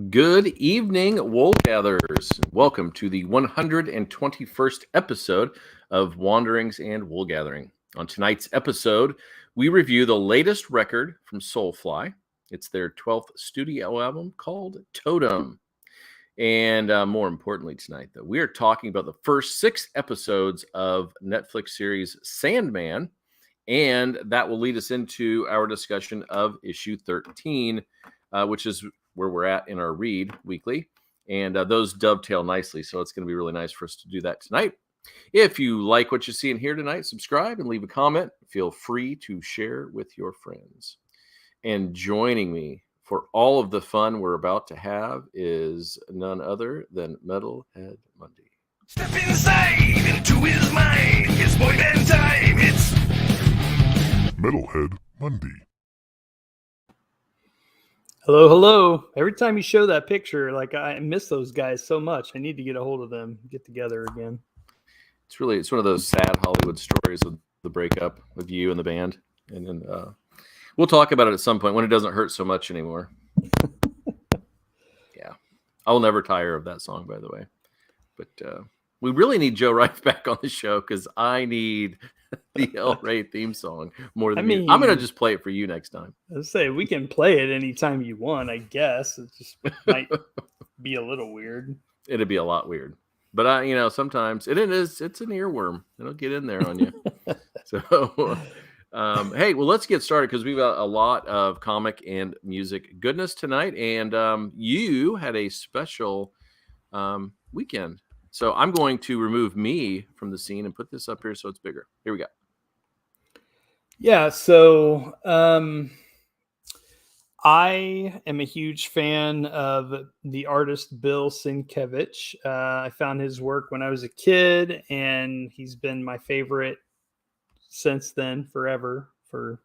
Good evening, wool gatherers. Welcome to the 121st episode of Wanderings and Wool Gathering. On tonight's episode, we review the latest record from Soulfly. It's their 12th studio album called Totem. And more importantly tonight, though, we are talking about the first 6 episodes of Netflix series Sandman. And that will lead us into our discussion of issue 13, which is where we're at in our read weekly. And those dovetail nicely. So it's going to be really nice for us to do that tonight. If you like what you see and hear tonight, subscribe and leave a comment. Feel free to share with your friends. And joining me for all of the fun we're about to have is none other than Metalhead Monday. Step inside into his mind. It's boy band time. It's Metalhead Monday. Hello. Every time you show that picture, I miss those guys so much. I need to get a hold of them, get together again. It's one of those sad Hollywood stories of the breakup of you and the band. And then we'll talk about it at some point when it doesn't hurt so much anymore. Yeah. I will never tire of that song, by the way. But we really need Joe Rife back on the show because I need the El Rey theme song more than you. I'm going to just play it for you next time. Let's say we can play it anytime you want, I guess. It just might be a little weird. It'd be a lot weird. But sometimes it's an earworm. It'll get in there on you. So, hey, well, let's get started because we've got a lot of comic and music goodness tonight. And you had a special weekend. So I'm going to remove me from the scene and put this up here so it's bigger. Here we go. Yeah, so I am a huge fan of the artist Bill Sienkiewicz. I found his work when I was a kid, and he's been my favorite since then, forever, for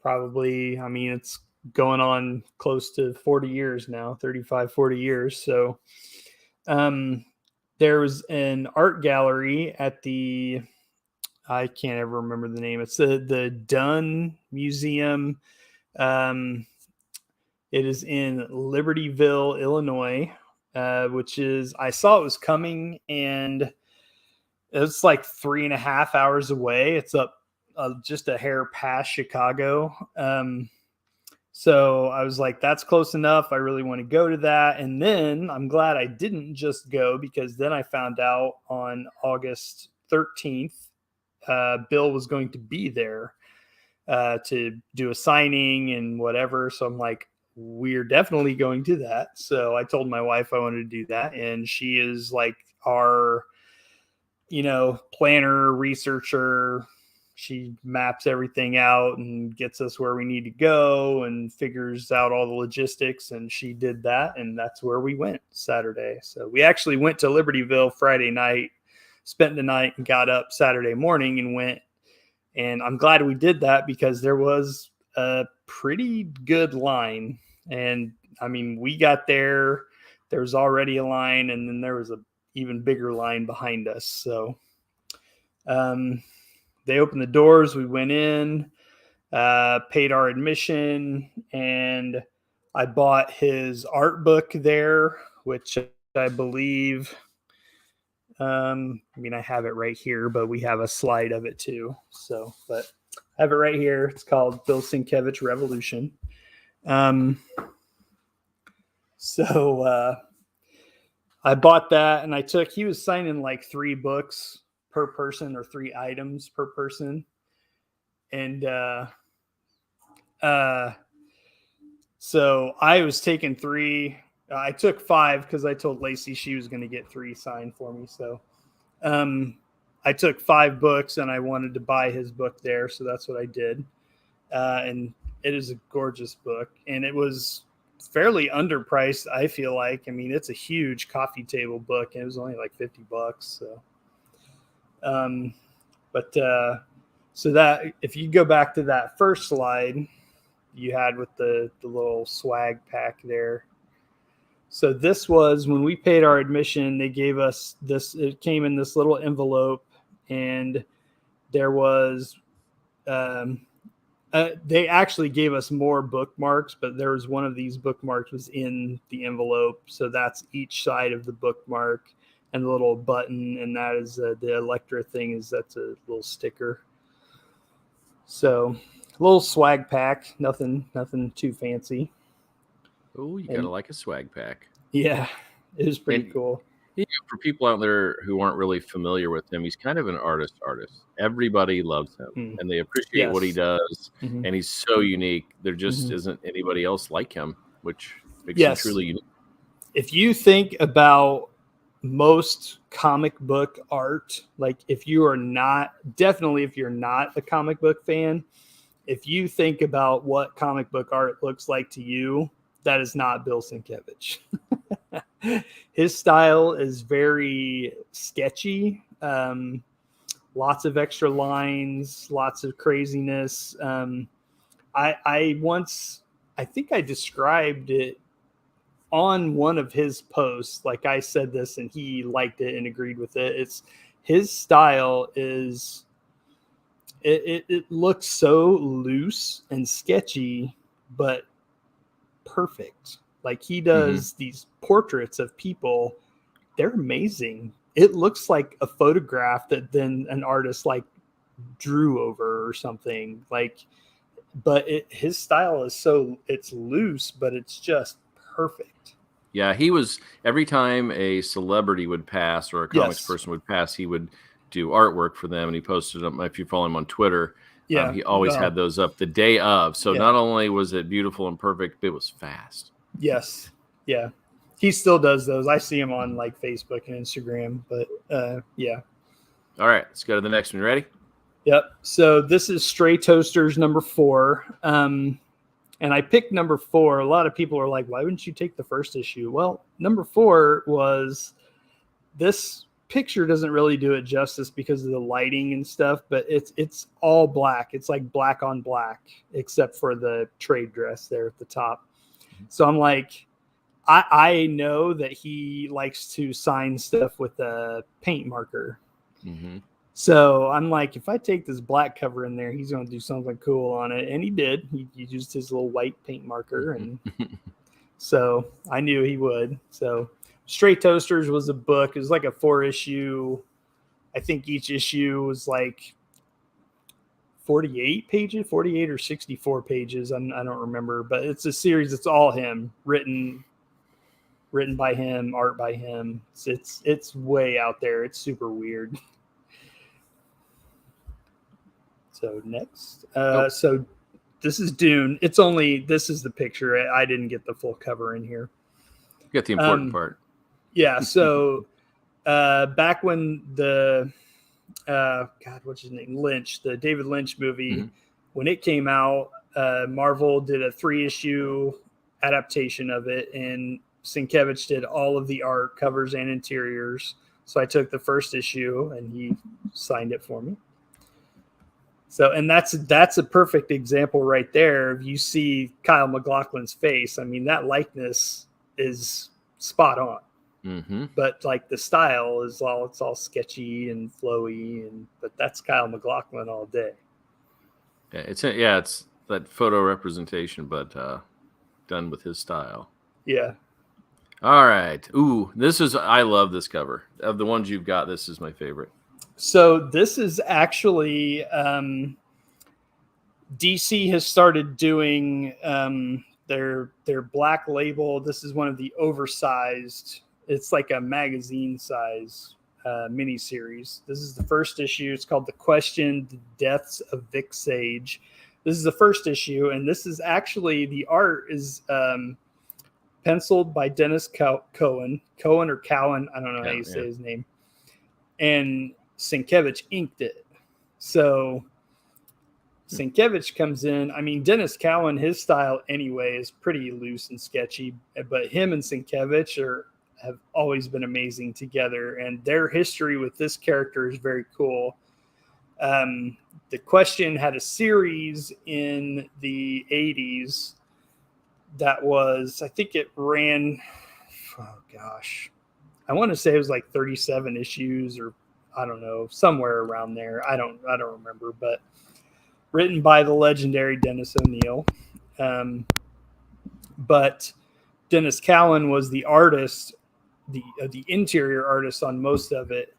probably, it's going on close to 40 years now, 35, 40 years. So there was an art gallery at I can't ever remember the name. It's the Dunn Museum. It is in Libertyville, Illinois, which is, I saw it was coming, and it's like 3.5 hours away. It's up just a hair past Chicago. So I was like, that's close enough. I really want to go to that. And then I'm glad I didn't just go, because then I found out on August 13th, Bill was going to be there to do a signing and whatever. So I'm like, we're definitely going to that. So I told my wife I wanted to do that. And she is like our, planner, researcher. She maps everything out and gets us where we need to go and figures out all the logistics. And she did that. And that's where we went Saturday. So we actually went to Libertyville Friday night, spent the night, and got up Saturday morning and went. And I'm glad we did that because there was a pretty good line. And we got there, there was already a line, and then there was a even bigger line behind us. So, they opened the doors, we went in, paid our admission, and I bought his art book there, which I believe, I have it right here, but we have a slide of it too. So, but I have it right here. It's called Bill Sienkiewicz Revolution. So I bought that, and he was signing like 3 books per person, or 3 items per person. And so I was taking 3. I took 5 because I told Lacey she was going to get 3 signed for me. So I took 5 books, and I wanted to buy his book there. So that's what I did. And it is a gorgeous book, and it was fairly underpriced, I feel like. It's a huge coffee table book, and it was only like $50. So so that, if you go back to that first slide you had with the little swag pack there. So this was when we paid our admission, they gave us this, it came in this little envelope, and there was They actually gave us more bookmarks, but there was one of these bookmarks was in the envelope. So that's each side of the bookmark and the little button. And that is the Electra thing that's a little sticker. So a little swag pack, nothing too fancy. Oh, you got to like a swag pack. Yeah, it was pretty cool. For people out there who aren't really familiar with him, he's kind of an artist. Everybody loves him, and they appreciate what he does, and he's so unique. There just isn't anybody else like him, which makes him truly unique. If you think about most comic book art, like if you're not a comic book fan, if you think about what comic book art looks like to you, that is not Bill Sienkiewicz. His style is very sketchy. Lots of extra lines, lots of craziness. I think I described it on one of his posts. Like I said this and he liked it and agreed with it. It's his style is it looks so loose and sketchy, but perfect. Like he does these portraits of people. They're amazing. It looks like a photograph that then an artist like drew over or something, like, but his style is it's loose, but it's just perfect. Yeah. Every time a celebrity would pass or a comics person would pass, he would do artwork for them, and he posted them. If you follow him on Twitter, he always had those up the day of. So not only was it beautiful and perfect, it was fast. Yes. Yeah. He still does those. I see him on like Facebook and Instagram, but yeah. All right, let's go to the next one. Ready? Yep. So this is Stray Toasters number 4. And I picked number 4. A lot of people are like, why wouldn't you take the first issue? Well, number 4 was, this picture doesn't really do it justice because of the lighting and stuff, but it's all black. It's like black on black, except for the trade dress there at the top. So I'm like, I know that he likes to sign stuff with a paint marker. So I'm like, if I take this black cover in there, he's going to do something cool on it. And he did. He used his little white paint marker. And so I knew he would. So Stray Toasters was a book. It was like a 4-issue. I think each issue was like 48 or 64 pages. I don't remember, but it's a series. It's all him, written by him, art by him. It's way out there. It's super weird. So next, so this is Dune. This is the picture. I didn't get the full cover in here. Get the important part. Yeah. So back when the what's his name? Lynch, the David Lynch movie, when it came out, Marvel did a 3-issue adaptation of it, and Sienkiewicz did all of the art, covers and interiors. So I took the first issue and he signed it for me. So, and that's a perfect example right there. You see Kyle MacLachlan's face. I mean, that likeness is spot on. But like the style is it's all sketchy and flowy, but that's Kyle MacLachlan all day. Yeah, it's that photo representation, but done with his style. Yeah. All right. Ooh, I love this cover. Of the ones you've got, this is my favorite. So this is actually DC has started doing their black label. This is one of the oversized. It's like a magazine size miniseries. This is the first issue. It's called The Question: The Deaths of Vic Sage. This is the first issue, and this is actually, the art is penciled by Dennis Cohen or Cowan. I don't know how you say his name. And Sienkiewicz inked it. So Sienkiewicz comes in. I mean, Dennis Cowan, his style anyway is pretty loose and sketchy, but him and Sienkiewicz have always been amazing together, and their history with this character is very cool. The Question had a series in the 80s that was, I think it ran, I want to say it was like 37 issues, or I don't know, somewhere around there. I don't remember, but written by the legendary Dennis O'Neil. But Dennis Cowan was the artist, the interior artist on most of it.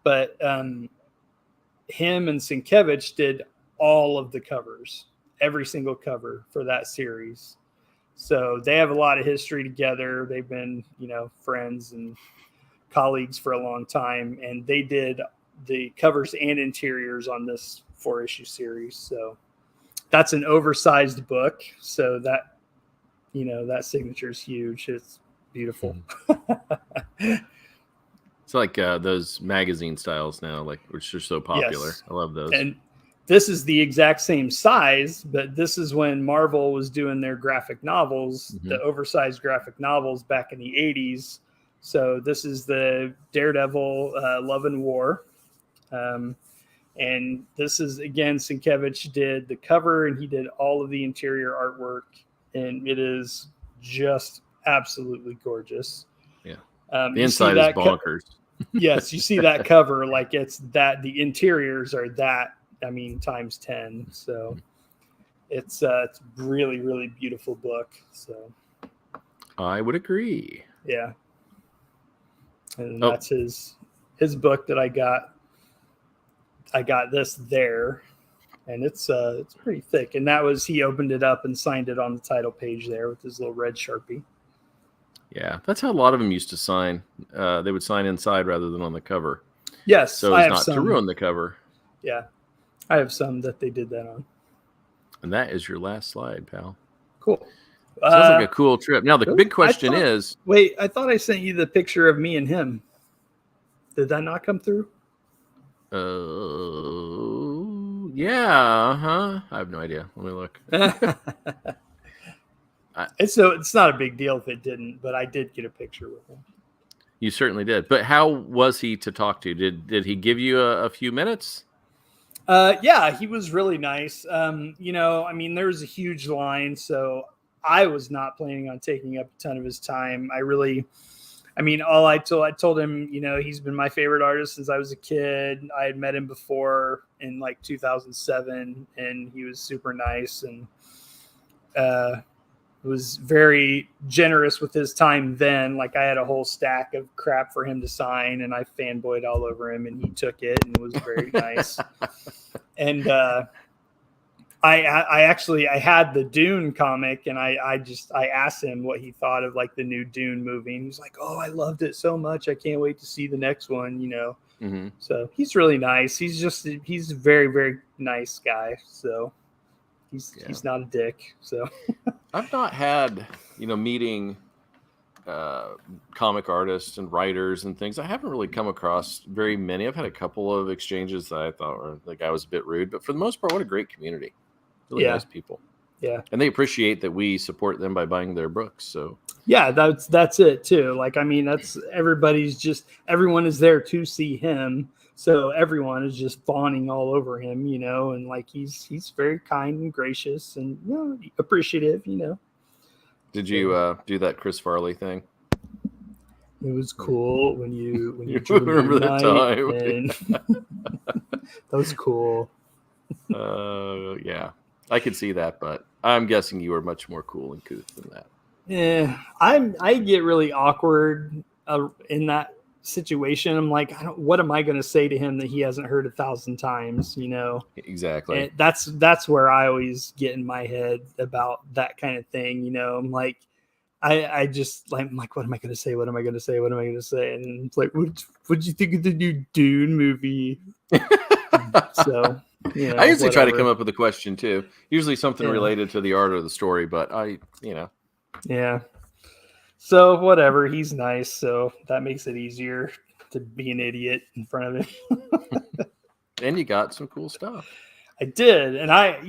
But him and Sienkiewicz did all of the covers, every single cover for that series. So they have a lot of history together. They've been, friends and colleagues for a long time, and they did the covers and interiors on this 4-issue series. So that's an oversized book. So that, that signature is huge. It's beautiful. It's like those magazine styles now, which are so popular. Yes. I love those. And this is the exact same size, but this is when Marvel was doing their graphic novels, the oversized graphic novels back in the 80s. So this is the Daredevil Love and War. And this is, again, Sienkiewicz did the cover and he did all of the interior artwork. And it is just absolutely gorgeous. Yeah. The inside is bonkers. Yes, you see that cover, like it's that the interiors are that, times 10. So it's really, really beautiful book. So I would agree. Yeah. And that's his book that I got. I got this there, and it's pretty thick. And that was, he opened it up and signed it on the title page there with his little red Sharpie. Yeah, that's how a lot of them used to sign. They would sign inside rather than on the cover. Yes, so as not to ruin the cover. Yeah, I have some that they did that on. And that is your last slide, pal. Cool. Sounds like a cool trip. Now the big question is... Wait, I thought I sent you the picture of me and him. Did that not come through? Yeah, huh? I have no idea. Let me look. It's not a big deal if it didn't, but I did get a picture with him. You certainly did. But how was he to talk to? Did he give you a few minutes? Yeah, he was really nice. There was a huge line, so I was not planning on taking up a ton of his time. I told him, he's been my favorite artist since I was a kid. I had met him before in 2007, and he was super nice and was very generous with his time then. Like, I had a whole stack of crap for him to sign, and I fanboyed all over him, and he took it and was very nice. And I had the Dune comic, and I asked him what he thought of the new Dune movie. And he was like, "Oh, I loved it so much. I can't wait to see the next one." Mm-hmm. So he's really nice. He's a very, very nice guy. So he's not a dick. So I've not had, meeting comic artists and writers and things. I haven't really come across very many. I've had a couple of exchanges that I thought were I was a bit rude, but for the most part, what a great community. Really nice people. Yeah. And they appreciate that we support them by buying their books. So yeah, that's it too. That's everyone is there to see him. So everyone is just fawning all over him, and he's very kind and gracious and appreciative, Did you do that Chris Farley thing? It was cool when you remember that time. And that was cool. Yeah, I could see that, but I'm guessing you were much more cool and couth than that. Yeah, I get really awkward in that situation. I'm like, what am I going to say to him that he hasn't heard 1,000 times? Exactly. And that's where I always get in my head about that kind of thing. I'm like, I'm like, what am I going to say? What am I going to say? What am I going to say? And it's like, what'd you think of the new Dune movie? So, I usually try to come up with a question too. Usually something related to the art or the story, but Yeah. So whatever, he's nice, so that makes it easier to be an idiot in front of him. And you got some cool stuff. I did, and I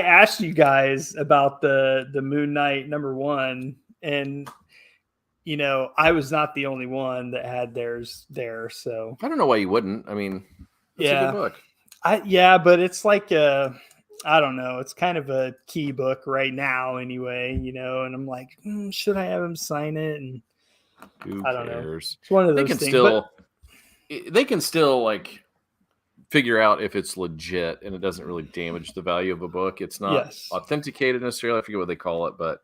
asked you guys about the Moon Knight #1, and I was not the only one that had theirs there. So I don't know why you wouldn't. I mean, it's a good book. But it's I don't know. It's kind of a key book right now anyway, and I'm like, should I have him sign it? And who I don't cares? know. It's one of those things. They can still figure out if it's legit and it doesn't really damage the value of a book. It's not Yes. authenticated necessarily. I forget what they call it, but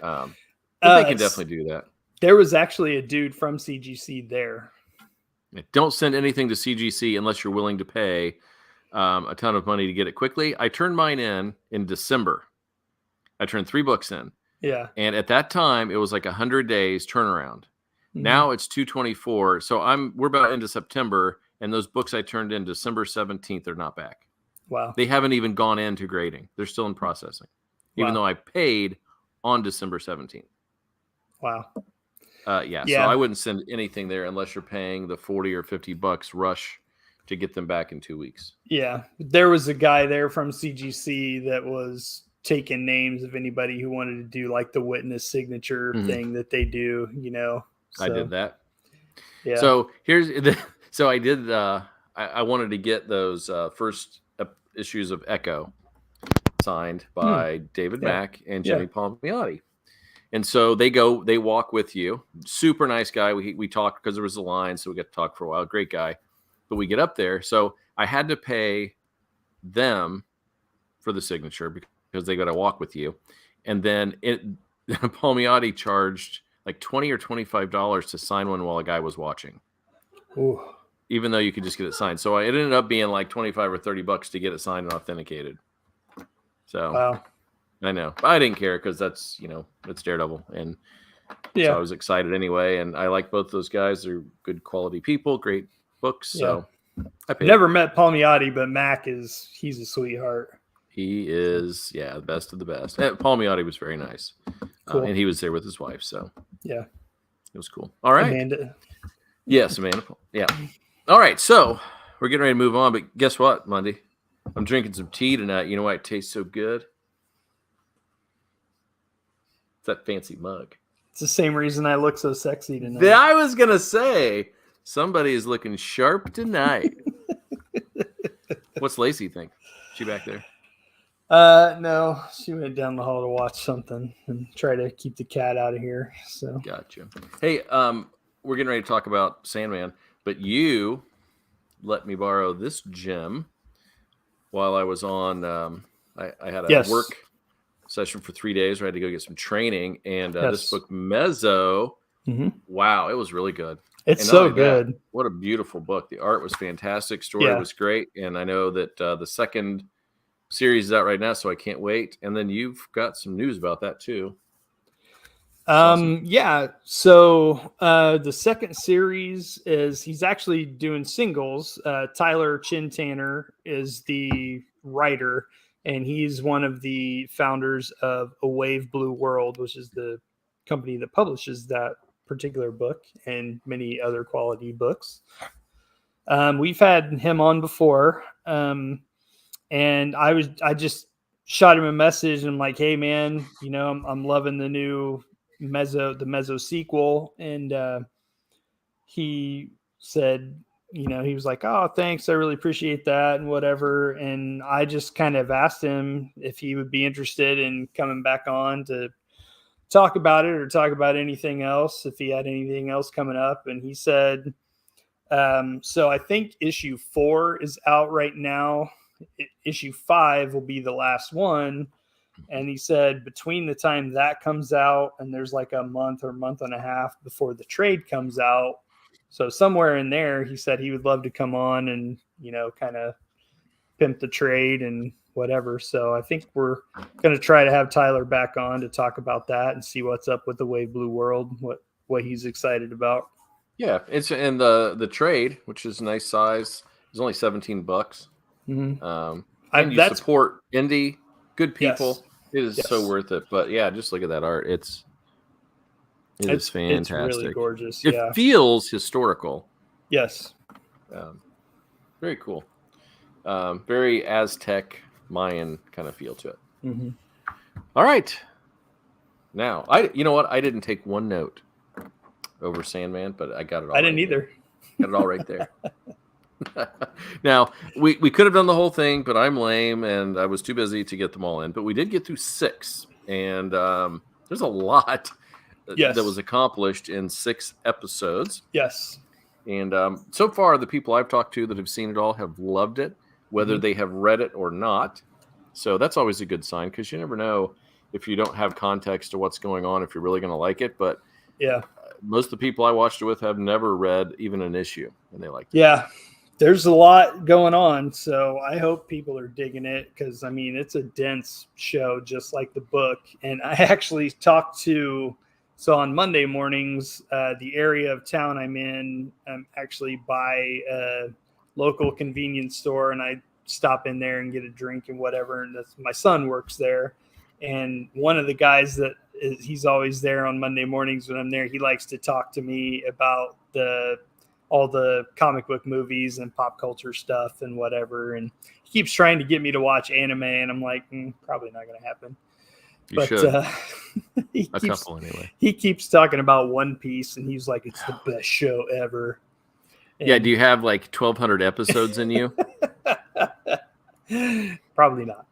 they can definitely do that. There was actually a dude from CGC there. Don't send anything to CGC unless you're willing to pay a ton of money to get it quickly. I turned mine in December. I turned 3 books in. Yeah. And at that time, it was like 100 days turnaround. Now it's 224. So we're about into September, and those books I turned in December 17th are not back. Wow. They haven't even gone into grading. They're still in processing, even though I paid on December 17th. Wow. Yeah. So I wouldn't send anything there unless you're paying the $40 or $50 rush to get them back in 2 weeks. Yeah. There was a guy there from CGC that was taking names of anybody who wanted to do like the witness signature thing that they do, you know. So, I did that. Yeah. So I did. I wanted to get those first issues of Echo signed by David Mack and Jimmy Palmiotti. And so they walk with you. Super nice guy. We talked because there was a line, so we got to talk for a while. Great guy. But we get up there. So I had to pay them for the signature because they got to walk with you. And then Palmiotti charged like $20 or $25 to sign one while a guy was watching. Ooh. Even though you could just get it signed. So it ended up being like $25 or $30 to get it signed and authenticated. So wow. I know. I didn't care because that's, it's Daredevil. And so I was excited anyway. And I like both those guys. They're good quality people, great books. So I paid. Never met Palmiotti, but Mac he's a sweetheart. He is, the best of the best. And Palmiotti was very nice. Cool. And he was there with his wife. So it was cool. All right. Amanda. Yes, Amanda. Yeah. All right. So we're getting ready to move on. But guess what, Monday? I'm drinking some tea tonight. You know why it tastes so good? It's that fancy mug. It's the same reason I look so sexy tonight. I was going to say, somebody is looking sharp tonight. What's Lacey think? She back there? No, she went down the hall to watch something and try to keep the cat out of here. So gotcha. Hey, we're getting ready to talk about Sandman, but you let me borrow this gem while I was on. I had a work session for 3 days where I had to go get some training, and this book, Mezzo. Wow, it was really good. It's so good. What a beautiful book. The art was fantastic. Story was great, and I know that the second series is out right now, so I can't wait. And then you've got some news about that too. Awesome. So the second series is he's actually doing singles. Tyler Chintanner is the writer, and he's one of the founders of A Wave Blue World, which is the company that publishes that particular book and many other quality books. We've had him on before. And I just shot him a message and I'm like, hey man, I'm loving the new Mezzo sequel. And he said, he was like, oh, thanks. I really appreciate that and whatever. And I just kind of asked him if he would be interested in coming back on to talk about it or talk about anything else, if he had anything else coming up. And he said, so I think issue 4 is out right now. Issue 5 will be the last one. And he said between the time that comes out and there's like a month or month and a half before the trade comes out. So somewhere in there, he said he would love to come on and, kind of pimp the trade and whatever. So I think we're going to try to have Tyler back on to talk about that and see what's up with the Wave Blue World, what he's excited about. Yeah. It's in the trade, which is a nice size. It's only $17. And you support indie, good people. It is so worth it. But just look at that art. It's fantastic. It's really gorgeous. It feels historical. Yes. Very cool. Very Aztec Mayan kind of feel to it. All right. Now, you know what? I didn't take one note over Sandman, but I got it all. I didn't either. Got it all right there. Now, we could have done the whole thing, but I'm lame and I was too busy to get them all in. But we did get through 6, and there's a lot that was accomplished in 6 episodes. Yes. And so far, the people I've talked to that have seen it all have loved it, whether they have read it or not. So that's always a good sign, because you never know if you don't have context to what's going on, if you're really going to like it. But Yeah. most of the people I watched it with have never read even an issue, and they liked it. Yeah. There's a lot going on, so I hope people are digging it, because, I mean, it's a dense show just like the book. And I actually talked to, so on Monday mornings, the area of town I'm in, I'm actually by a local convenience store, and I stop in there and get a drink and whatever. And my son works there. And one of the guys he's always there on Monday mornings when I'm there, he likes to talk to me about all the comic book movies and pop culture stuff and whatever. And he keeps trying to get me to watch anime, and I'm like, probably not going to happen. You should. Couple anyway. He keeps talking about One Piece, and he's like, it's the best show ever. And yeah. Do you have like 1,200 episodes in you? Probably not.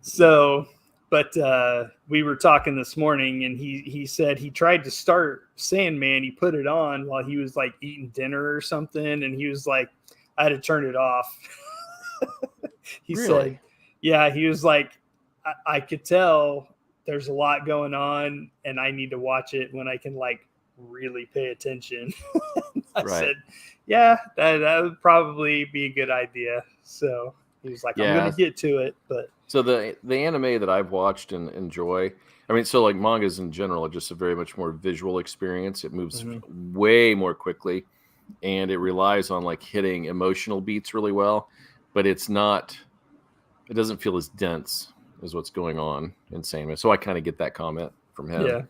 So, but we were talking this morning, and he said he tried to start Sandman. He put it on while he was like eating dinner or something, and he was like, I had to turn it off. He Really? said, yeah, he was like, I could tell there's a lot going on, and I need to watch it when I can like really pay attention. I said, yeah, that would probably be a good idea. So he was like, I'm going to get to it. But so the anime that I've watched and enjoy, I mean, so like mangas in general are just a very much more visual experience. It moves way more quickly, and it relies on like hitting emotional beats really well, but it doesn't feel as dense as what's going on in Sandman. So I kind of get that comment from him. Yeah.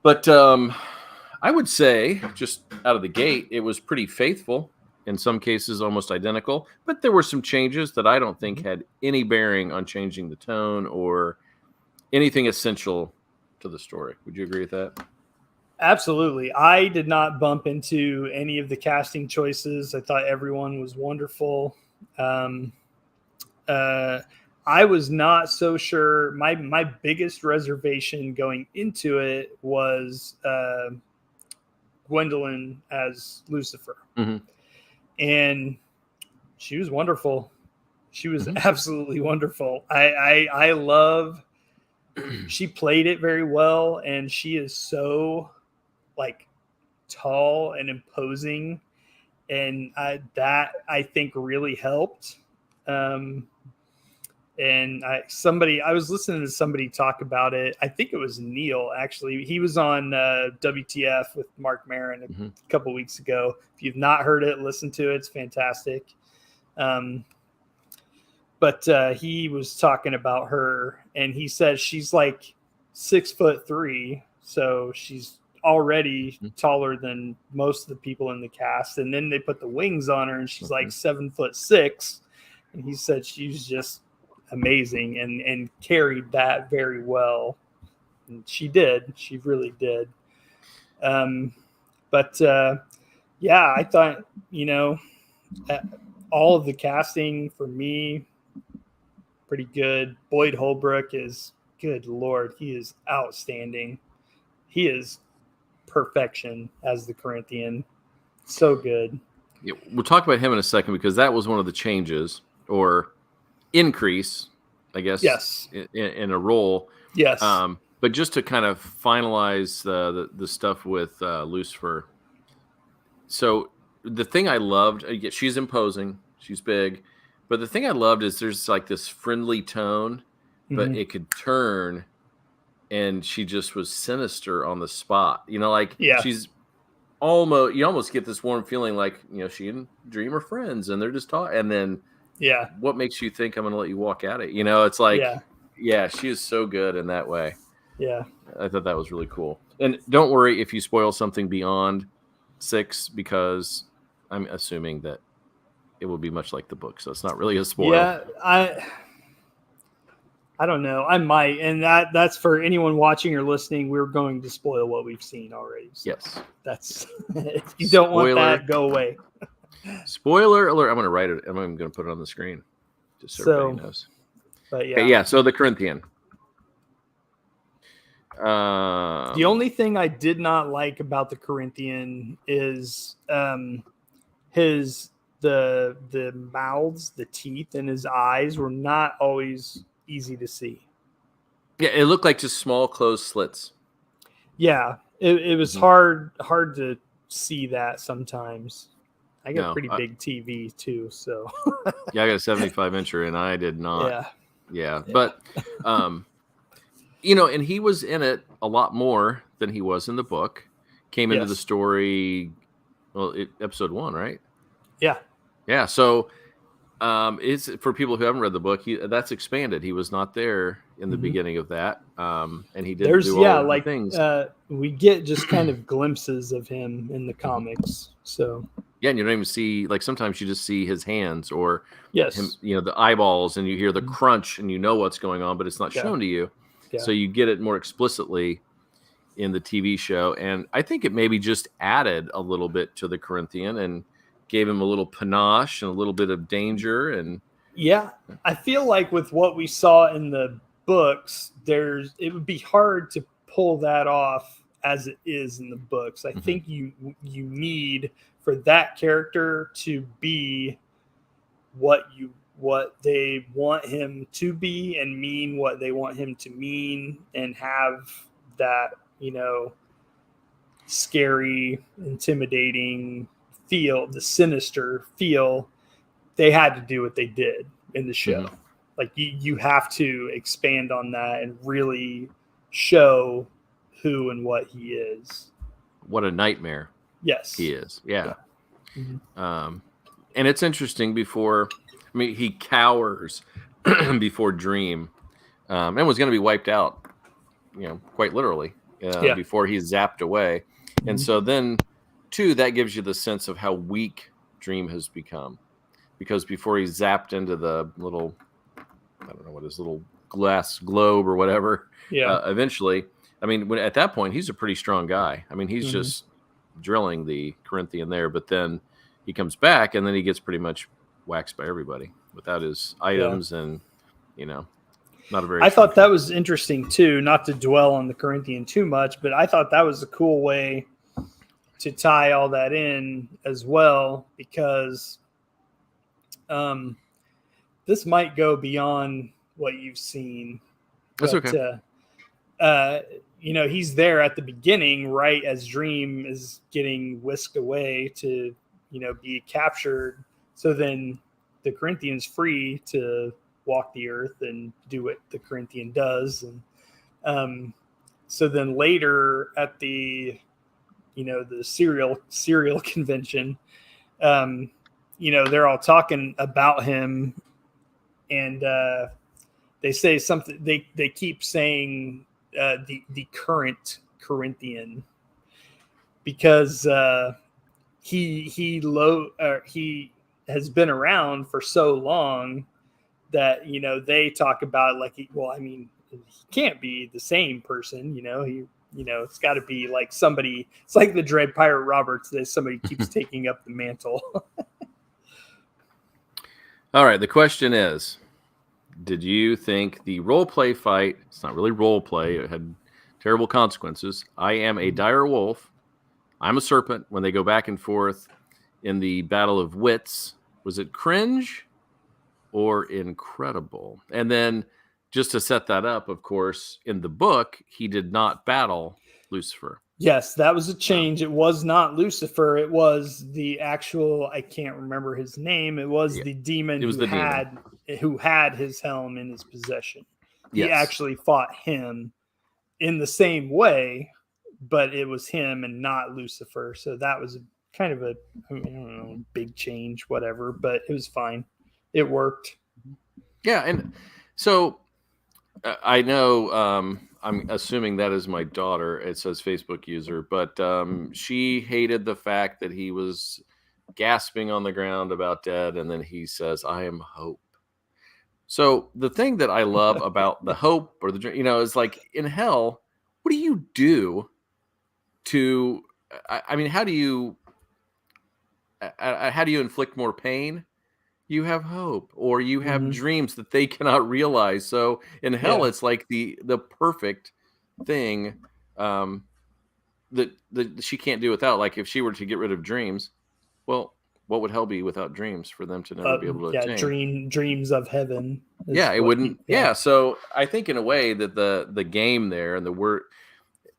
But I would say, just out of the gate, it was pretty faithful. In some cases, almost identical. But there were some changes that I don't think had any bearing on changing the tone or anything essential to the story. Would you agree with that? Absolutely. I did not bump into any of the casting choices. I thought everyone was wonderful. I was not so sure. My biggest reservation going into it was Gwendolyn as Lucifer. And she was wonderful. She was absolutely wonderful. I love, she played it very well, and she is so like tall and imposing. And that I think really helped. And I was listening to somebody talk about it. I think it was Neil, actually. He was on WTF with Mark Maron a couple weeks ago. If you've not heard it, listen to it. It's fantastic. But he was talking about her, and he said she's like 6'3", so she's already taller than most of the people in the cast. And then they put the wings on her, and she's like 7'6", and he said she's just amazing and carried that very well. And she did. She really did. But yeah, I thought, all of the casting for me, pretty good. Boyd Holbrook is, good Lord, he is outstanding. He is perfection as the Corinthian. So good. Yeah, we'll talk about him in a second, because that was one of the changes or increase, I guess, yes, in a role. Yes. But just to kind of finalize the stuff with Lucifer. So the thing I loved, she's imposing, she's big, but the thing I loved is there's like this friendly tone, but it could turn, and she just was sinister on the spot. She's almost, you almost get this warm feeling like, she and Dream are friends, and they're just talking, and then what makes you think I'm going to let you walk at it? It's like, she is so good in that way. Yeah. I thought that was really cool. And don't worry if you spoil something beyond 6, because I'm assuming that it will be much like the book. So it's not really a spoil. Yeah. I don't know. I might. And that's for anyone watching or listening. We're going to spoil what we've seen already. So yes. That's, if you don't want that, go away. Spoiler alert. I'm going to write it. I'm going to put it on the screen just so everybody knows. But yeah. Okay, yeah. So the Corinthian. The only thing I did not like about the Corinthian is the mouths, the teeth, and his eyes were not always easy to see. Yeah, it looked like just small closed slits. Yeah, it was hard to see that sometimes. I got a pretty big TV too, so yeah, I got a 75-incher, and I did not. Yeah. But and he was in it a lot more than he was in the book. Came into the story, episode 1, right? Yeah. So it's for people who haven't read the book. That's expanded. He was not there in the beginning of that, and he didn't do all the things. We get just kind of glimpses of him in the comics. So and you don't even see, like, sometimes you just see his hands or him, the eyeballs, and you hear the crunch, and you know what's going on, but it's not shown to you. So you get it more explicitly in the TV show, and I think it maybe just added a little bit to the Corinthian and gave him a little panache and a little bit of danger. And I feel like with what we saw in the books, it would be hard to pull that off as it is in the books. I think you need for that character to be what they want him to be and mean what they want him to mean, and have that, scary, intimidating feel, the sinister feel. They had to do what they did in the show. Like you have to expand on that and really show who and what he is. What a nightmare. Yes, he is. Yeah. And it's interesting. He cowers before Dream, and was going to be wiped out, quite literally, before he's zapped away. And so then, too, that gives you the sense of how weak Dream has become, because before he's zapped into the little, I don't know what his little glass globe or whatever. Eventually, at that point, he's a pretty strong guy. He's just drilling the Corinthian there, but then he comes back, and then he gets pretty much waxed by everybody without his items, and not a very. I thought that was interesting too. Not to dwell on the Corinthian too much, but I thought that was a cool way to tie all that in as well, because this might go beyond what you've seen. That's okay. He's there at the beginning, right as Dream is getting whisked away to, be captured. So then the Corinthian's free to walk the earth and do what the Corinthian does. And so then later at the, the serial convention, they're all talking about him, and they say something. They keep saying the current Corinthian, because he has been around for so long that they talk about, like, he can't be the same person. It's got to be like somebody. It's like the Dread Pirate Roberts, that somebody keeps taking up the mantle. All right, the question is, did you think the role play fight, it's not really role play, it had terrible consequences. I am a dire wolf, I'm a serpent, when they go back and forth in the Battle of Wits, was it cringe or incredible? And then, just to set that up, of course, in the book, he did not battle Lucifer. Yes, that was a change. It was not Lucifer. It was the actual, I can't remember his name. It was the demon who had his helm in his possession. He actually fought him in the same way, but it was him and not Lucifer. So that was kind of a, I don't know, big change, whatever, but it was fine. It worked. Yeah, and so I know, I'm assuming that is my daughter. It says Facebook user, but she hated the fact that he was gasping on the ground about dead, and then he says, "I am hope." So the thing that I love about the hope, or the, is like, in hell, what do you do to? How do you inflict more pain? You have hope, or you have dreams that they cannot realize. So in hell, it's like the perfect thing that she can't do without. Like if she were to get rid of dreams, well, what would hell be without dreams for them to never be able to attain? Dreams of heaven. Yeah, it wouldn't. Yeah, so I think in a way that the game there and the word,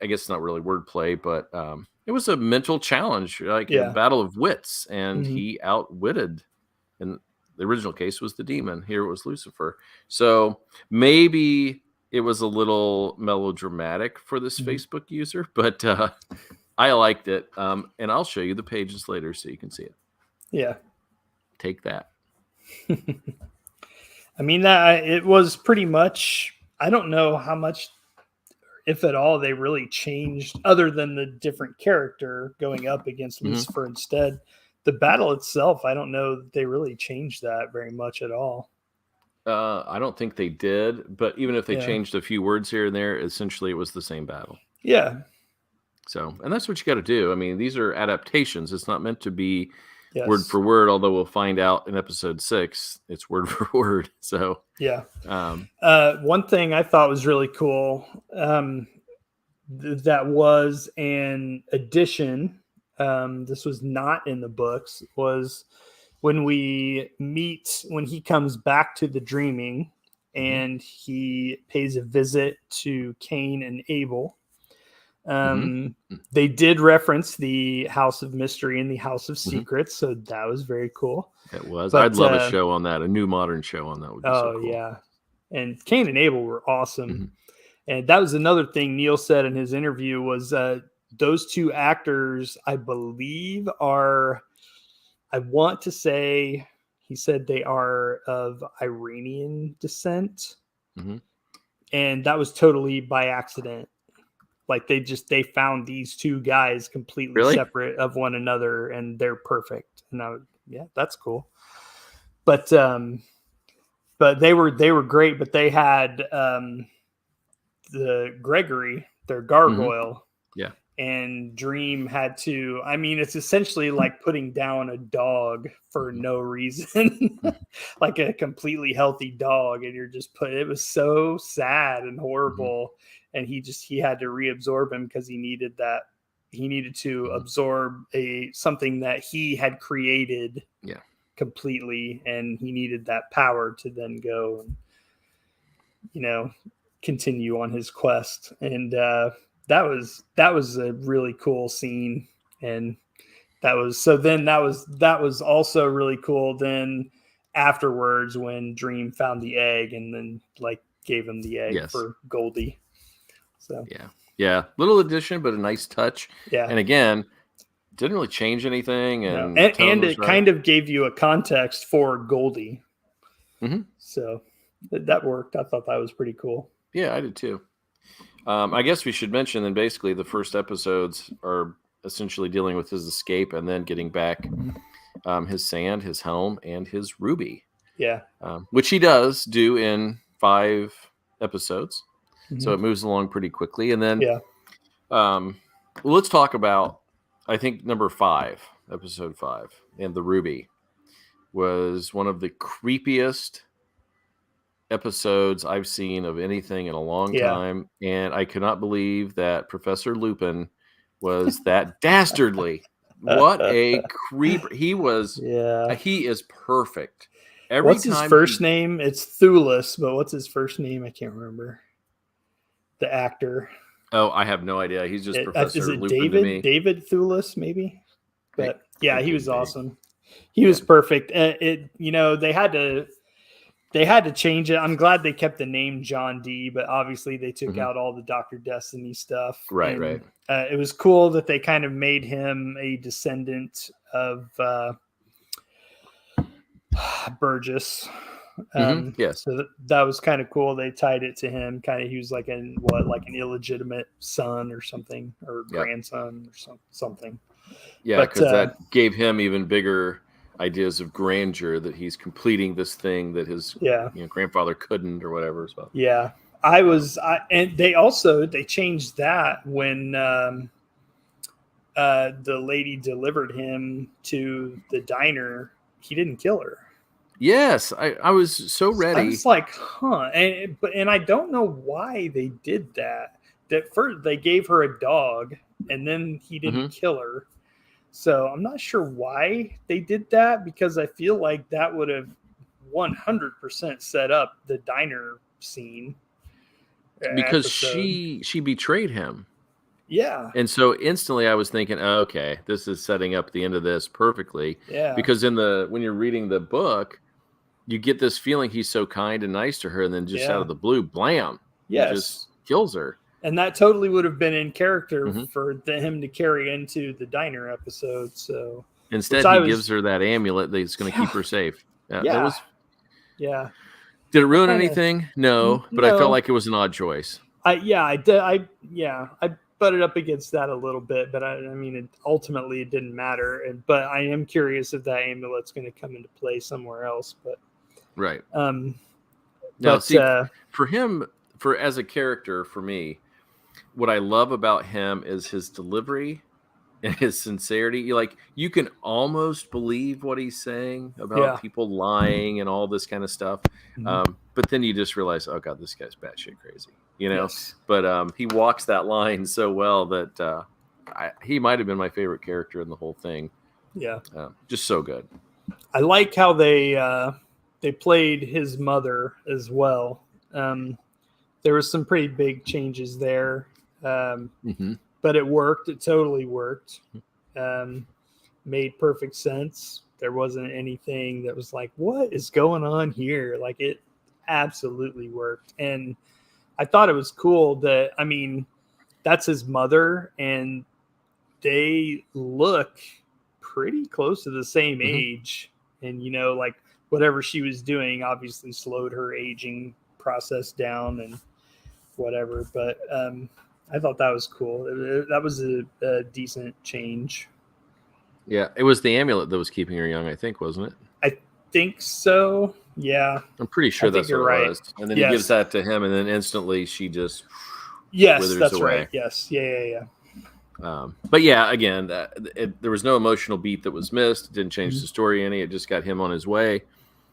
I guess it's not really wordplay, but it was a mental challenge, like a battle of wits, and he outwitted. In the original case was the demon. Here it was Lucifer. So maybe it was a little melodramatic for this Facebook user, but I liked it. And I'll show you the pages later so you can see it. Yeah. Take that. I mean, it was pretty much, I don't know how much, if at all, they really changed other than the different character going up against Lucifer instead. The battle itself, I don't know that they really changed that very much at all. I don't think they did, but even if they changed a few words here and there, essentially it was the same battle. Yeah. So, and that's what you got to do. I mean, these are adaptations. It's not meant to be word for word, although we'll find out in episode 6, it's word for word. So, yeah. One thing I thought was really cool, that was an addition. This was not in the books, was when he comes back to the dreaming and he pays a visit to Cain and Abel. They did reference the House of Mystery and the House of Secrets, so that was very cool. It was. But, I'd love a show on that, a new modern show on that would be so cool. Yeah. And Cain and Abel were awesome. And that was another thing Neil said in his interview was those two actors, I believe, I want to say, he said they are of Iranian descent. And that was totally by accident. Like they found these two guys completely separate of one another and they're perfect. And that's cool. But they were great, but they had the Gregory, their gargoyle. Yeah. And Dream had to, I mean, it's essentially like putting down a dog for no reason, like a completely healthy dog. And it was so sad and horrible. And he had to reabsorb him because he needed to absorb something that he had created completely. And he needed that power to then go and, continue on his quest. And, that was a really cool scene. And that was also really cool. Then afterwards, when Dream found the egg and then gave him the egg for Goldie. So yeah, little addition, but a nice touch. Yeah, and again, didn't really change anything, and it kind of gave you a context for Goldie. So that worked. I thought that was pretty cool. Yeah, I did too. I guess we should mention that basically the first episodes are essentially dealing with his escape and then getting back his sand, his helm, and his ruby. Yeah. Which he does do in 5 episodes. So it moves along pretty quickly. And then let's talk about, I think, number 5, episode 5, and the ruby was one of the creepiest episodes I've seen of anything in a long time, and I could not believe that Professor Lupin was that dastardly. What a creep he was. He is perfect. What's his first name? It's Thulis, but what's his first name? I can't remember. The actor. Oh, I have no idea. He's just Professor Lupin David? To me. David Thulis, maybe. But he was awesome. He was perfect. They had to change it. I'm glad they kept the name John D, but obviously they took out all the Dr. Destiny stuff. Right, and, it was cool that they kind of made him a descendant of Burgess. Yes. So that was kind of cool. They tied it to him. Kind of, he was like an illegitimate son or something, or grandson or something. Yeah, because that gave him even bigger ideas of grandeur, that he's completing this thing that his grandfather couldn't or whatever. So. Yeah, and they changed that when the lady delivered him to the diner. He didn't kill her. Yes, I was so ready. I was like, huh, and I don't know why they did that. that first they gave her a dog, and then he didn't kill her. So I'm not sure why they did that, because I feel like that would have 100% set up the diner scene. Because episode. she betrayed him. Yeah. And so instantly I was thinking, oh, okay, this is setting up the end of this perfectly. Yeah. Because when you're reading the book, you get this feeling he's so kind and nice to her, and then just out of the blue, blam, yes, he just kills her. And that totally would have been in character for him to carry into the diner episode. So instead, he gives her that amulet that's going to keep her safe. That was. Yeah. Did it ruin anything? No, but I felt like it was an odd choice. I butted up against that a little bit, but I mean, ultimately it didn't matter. But I am curious if that amulet's going to come into play somewhere else. But right. Now, but, see, for him, as a character, for me, what I love about him is his delivery and his sincerity. You can almost believe what he's saying about people lying and all this kind of stuff. But then you just realize, oh God, this guy's batshit crazy, Yes. But he walks that line so well that he might have been my favorite character in the whole thing. Yeah, just so good. I like how they played his mother as well. There was some pretty big changes there. But it worked. It totally worked. Made perfect sense. There wasn't anything that was like, what is going on here? Like, it absolutely worked. And I thought it was cool that, I mean, that's his mother, and they look pretty close to the same age. And, like whatever she was doing obviously slowed her aging process down and whatever. But, I thought that was cool. That was a decent change. Yeah, it was the amulet that was keeping her young, I think, wasn't it? I think so. Yeah. I'm pretty sure that's what it was. And then he gives that to him, and then instantly she just withers away. Right. Yes. Yeah. But yeah, again, there was no emotional beat that was missed. It didn't change the story any. It just got him on his way.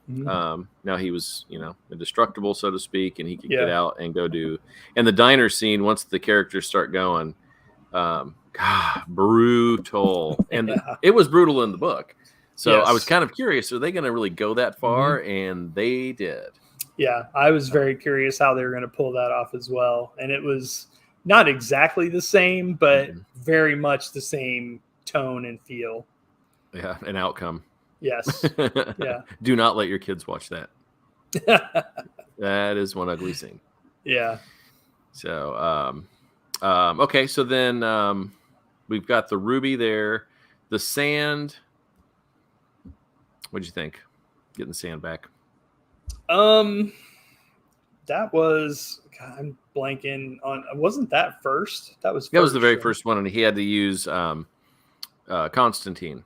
Now he was, indestructible, so to speak, and he could get out and go do. And the diner scene, once the characters start going, brutal. And it was brutal in the book. So I was kind of curious, are they going to really go that far? And they did. Yeah, I was very curious how they were going to pull that off as well. And it was not exactly the same, but very much the same tone and feel. Yeah, an outcome. Yes. Yeah. Do not let your kids watch that. That is one ugly scene. Yeah. So, okay. So then we've got the ruby there, the sand. What'd you think? Getting sand back. That was, God, I'm blanking on. Wasn't that first? That was the very first one, and he had to use Constantine.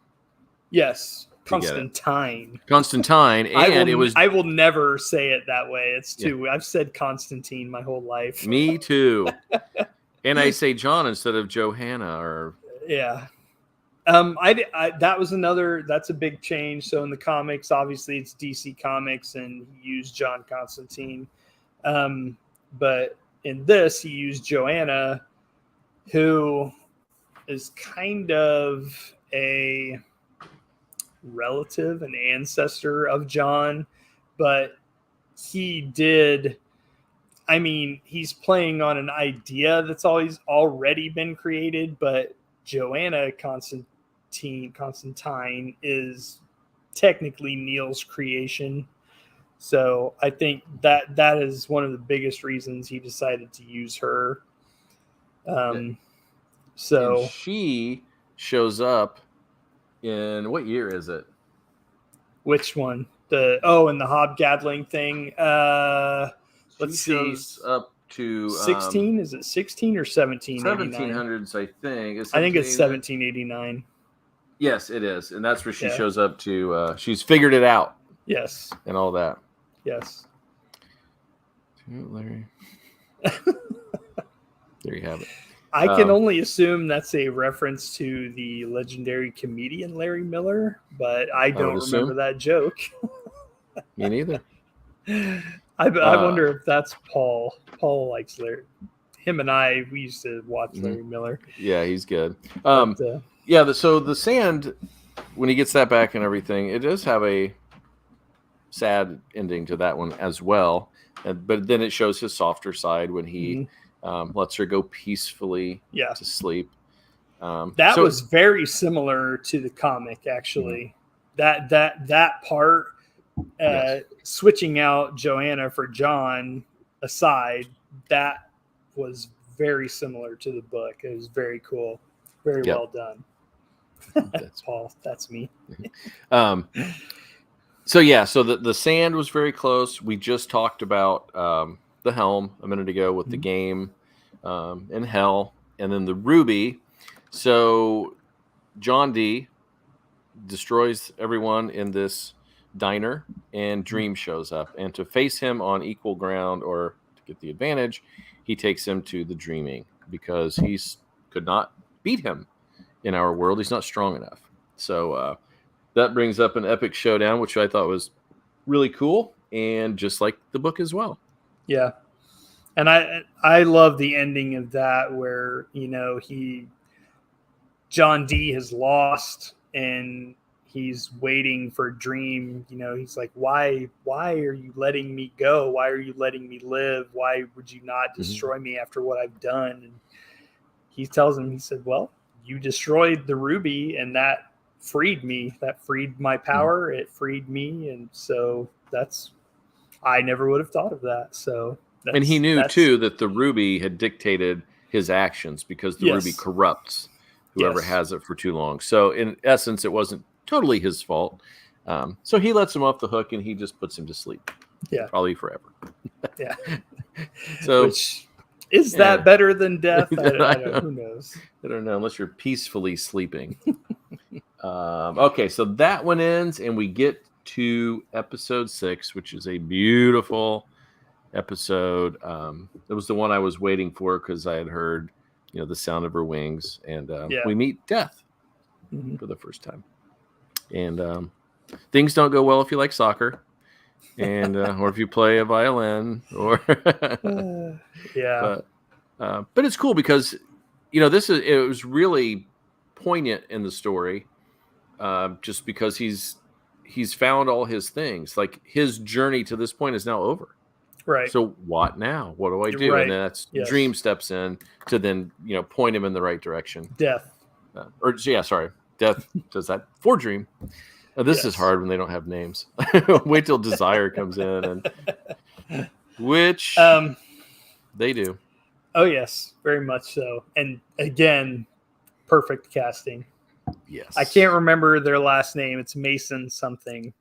Yes. Constantine. And it was. I will never say it that way. It's too. I've said Constantine my whole life. Me too. And I say John instead of Johanna, or that was another. That's a big change. So in the comics, obviously it's DC Comics, and he used John Constantine. But in this, he used Joanna, who is kind of a relative, an ancestor of John, but he's playing on an idea that's always already been created, but Joanna Constantine is technically Neil's creation. So I think that is one of the biggest reasons he decided to use her. So and she shows up in what year is it? Which one? In the hobgaddling thing. Let's see. Shows up to 16. Is it 16 or 1700s? I think. I think it's 1789. Yes, it is, and that's where she shows up to. She's figured it out. Yes, and all that. Yes. Larry. There you have it. I can only assume that's a reference to the legendary comedian Larry Miller, but I don't remember that joke. Me neither. I wonder if that's Paul. Paul likes Larry. him and I, we used to watch Larry Miller. Yeah, he's good. But, So the sand, when he gets that back and everything, it does have a sad ending to that one as well. But then it shows his softer side when he lets her go peacefully to sleep. That was very similar to the comic, actually. That part, switching out Joanna for John aside, that was very similar to the book. It was very cool, very well done. Paul, that's me. So the sand was very close. We just talked about the helm a minute ago with the game in hell, and then the ruby. So John D destroys everyone in this diner, and Dream shows up. And to face him on equal ground or to get the advantage, he takes him to the Dreaming because he could not beat him in our world. He's not strong enough. So that brings up an epic showdown, which I thought was really cool, and just like the book as well. Yeah. And I love the ending of that where, John D has lost and he's waiting for Dream. He's like, why are you letting me go? Why are you letting me live? Why would you not destroy me after what I've done? And he tells him, he said, well, you destroyed the ruby and that freed me. That freed my power. It freed me. And so I never would have thought of that. So and he knew too that the ruby had dictated his actions because the ruby corrupts whoever has it for too long. So in essence, it wasn't totally his fault. So he lets him off the hook and he just puts him to sleep. Yeah. Probably forever. Yeah. So which is that better than death? I don't know. Who knows? I don't know, unless you're peacefully sleeping. Okay, so that one ends and we get to episode 6, which is a beautiful episode. It was the one I was waiting for because I had heard the sound of her wings, and we meet Death for the first time. And things don't go well if you like soccer, and or if you play a violin, or But it's cool because it was really poignant in the story, just because he's found all his things. Like his journey to this point is now over. Right. So what now? What do I do? Right. And then that's Dream steps in to then point him in the right direction. Death. Death does that for Dream. This is hard when they don't have names. Wait till Desire comes in, and which they do. Oh yes, very much so. And again, perfect casting. Yes. I can't remember their last name. It's Mason something.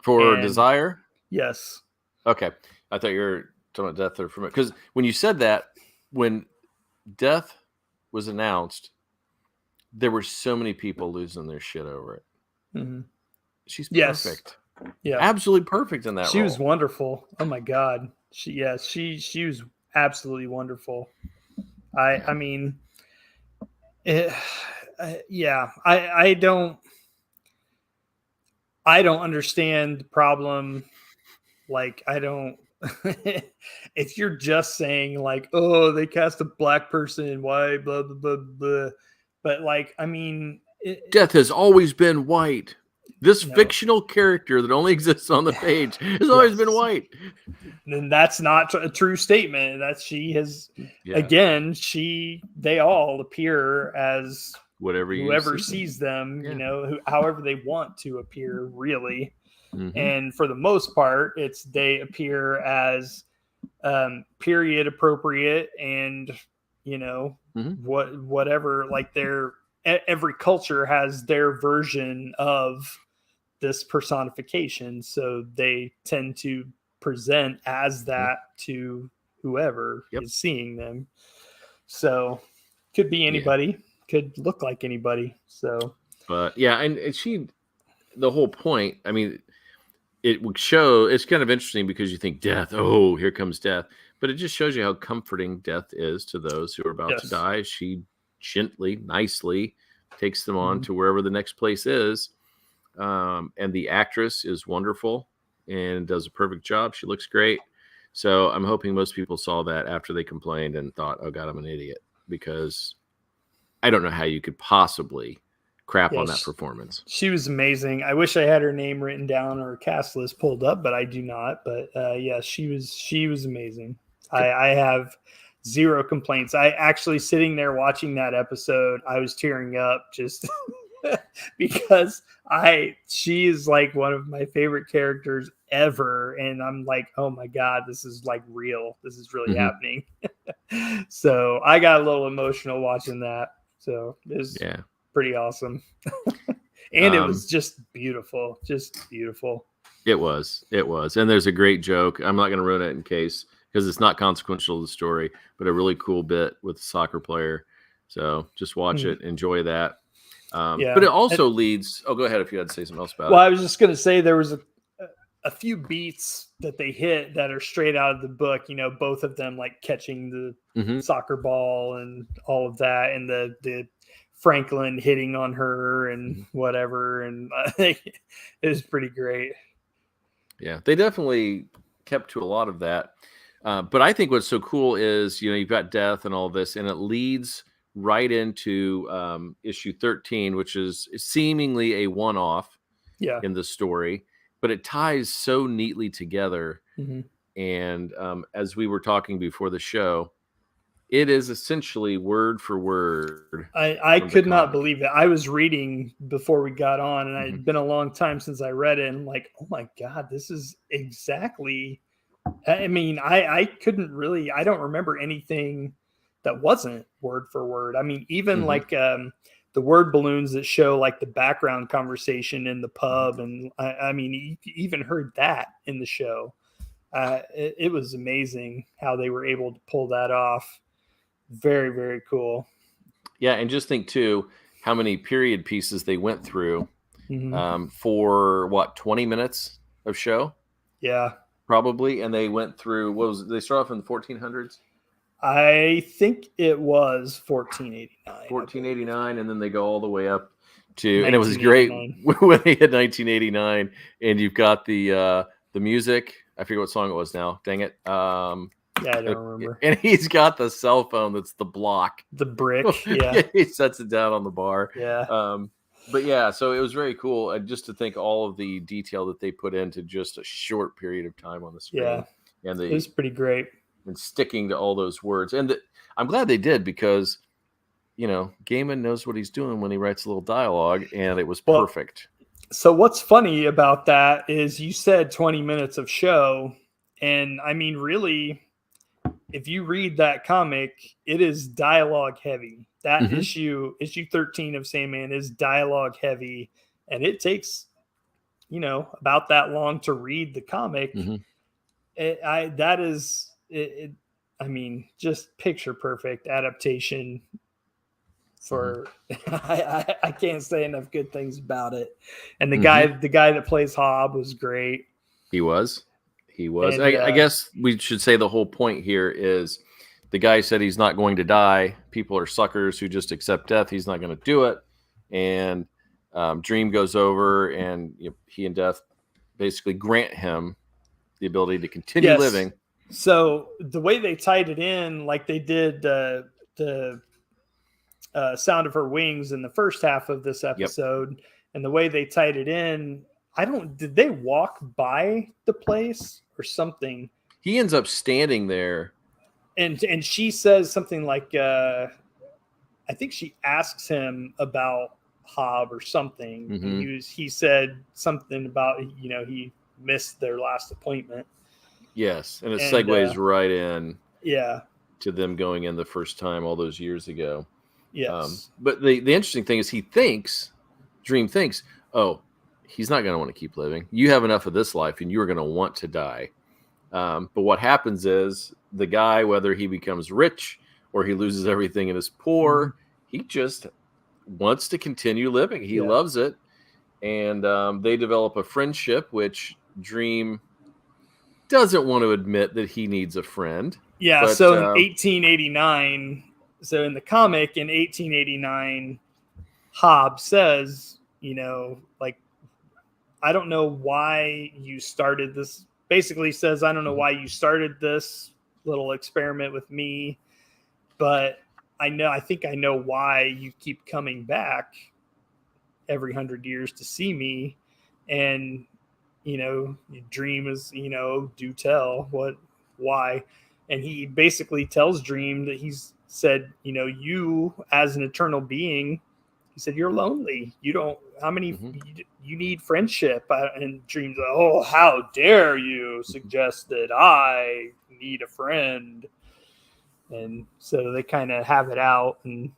For Desire? Yes. Okay. I thought you were talking about Death or from it. Because when you said that, when Death was announced, there were so many people losing their shit over it. Mm-hmm. She's perfect. Yeah. Absolutely perfect in that role. She was wonderful. Oh my God. She was absolutely wonderful. I mean, I don't understand the problem. Like, I don't, if you're just saying like, oh, they cast a black person, why, blah, blah, blah, blah. But like, I mean, Death has always been white. This fictional character that only exists on the page has always been white. And that's not a true statement. That she has, again, they all appear as whoever sees them, however they want to appear, really. Mm-hmm. And for the most part, they appear as period appropriate and, whatever, like every culture has their version of this personification. So they tend to present as that to whoever is seeing them. So could be anybody, could look like anybody. So, but and the whole point, I mean, it would show, it's kind of interesting because you think Death, oh, here comes Death. But it just shows you how comforting Death is to those who are about to die. She gently, nicely takes them on to wherever the next place is. And the actress is wonderful and does a perfect job. She looks great. So I'm hoping most people saw that after they complained and thought, "Oh God, I'm an idiot," because I don't know how you could possibly crap on that performance. She was amazing. I wish I had her name written down or cast list pulled up, but I do not. But yeah, she was amazing. I have zero complaints. I actually sitting there watching that episode, I was tearing up just because she is like one of my favorite characters ever, and I'm like, oh my God, this is like real. This is really happening. So I got a little emotional watching that. So it was pretty awesome. And it was just beautiful. It was. And there's a great joke. I'm not going to ruin it in case, because it's not consequential to the story, but a really cool bit with a soccer player. So just watch it, enjoy that. But it also leads. Oh, go ahead if you had to say something else about it. Well, I was just going to say there was a few beats that they hit that are straight out of the book. You know, both of them like catching the soccer ball and all of that, and the Franklin hitting on her and whatever, and I think it was pretty great. Yeah, they definitely kept to a lot of that. But I think what's so cool is, you know, you've got death and all this, and it leads right into issue 13, which is seemingly a one-off in the story, but it ties so neatly together. And as we were talking before the show, it is essentially word for word. I could not believe it. I was reading before we got on, and it's been a long time since I read it. And I'm like, oh my God, this is exactly. I mean, I couldn't really. I don't remember anything that wasn't word for word. I mean, even like the word balloons that show like the background conversation in the pub, and I mean, you even heard that in the show. It was amazing how they were able to pull that off. Very, very cool. Yeah, and just think too how many period pieces they went through for what, 20 minutes of show? Yeah, probably. And they went through, they start off in the 1400s? I think it was 1489. 1489, and then they go all the way up to, and it was great when they hit 1989, and you've got the music. I forget what song it was now. Dang it. Yeah, I don't remember. And he's got the cell phone that's the block. The brick, yeah. He sets it down on the bar. Yeah. But yeah, so it was very cool. Just to think all of the detail that they put into just a short period of time on the screen. Yeah, and it was pretty great. And sticking to all those words. And I'm glad they did, because, you know, Gaiman knows what he's doing when he writes a little dialogue, and it was perfect. So what's funny about that is you said 20 minutes of show, and I mean, really, if you read that comic, it is dialogue heavy. That issue 13 of Sandman is dialogue heavy, and it takes, you know, about that long to read the comic. I mean, just picture perfect adaptation for I can't say enough good things about it. And the guy that plays Hob was great. He was. And, I guess we should say the whole point here is the guy said he's not going to die. People are suckers who just accept death. He's not going to do it. And Dream goes over, and he and Death basically grant him the ability to continue living. So the way they tied it in, like they did the Sound of Her Wings in the first half of this episode, and the way they tied it in, did they walk by the place or something? He ends up standing there. And she says something like, I think she asks him about Hob or something. He said something about, you know, he missed their last appointment. Yes, and it segues right in to them going in the first time all those years ago. Yes. But the interesting thing is Dream thinks, oh, he's not going to want to keep living. You have enough of this life, and you are going to want to die. But what happens is the guy, whether he becomes rich or he loses everything and is poor, he just wants to continue living. He loves it. And they develop a friendship, which Dream doesn't want to admit that he needs a friend. Yeah, but, so in 1889, so in the comic in 1889, Hob says, you know, like, I don't know why you started this basically says, I don't know why you started this little experiment with me, but I think I know why you keep coming back every 100 years to see me. And, Dream is, do tell why. And he basically tells Dream that he's said, you as an eternal being, he said, you're lonely. You don't, you need friendship. And Dream's like, oh, how dare you suggest that I need a friend? And so they kind of have it out. And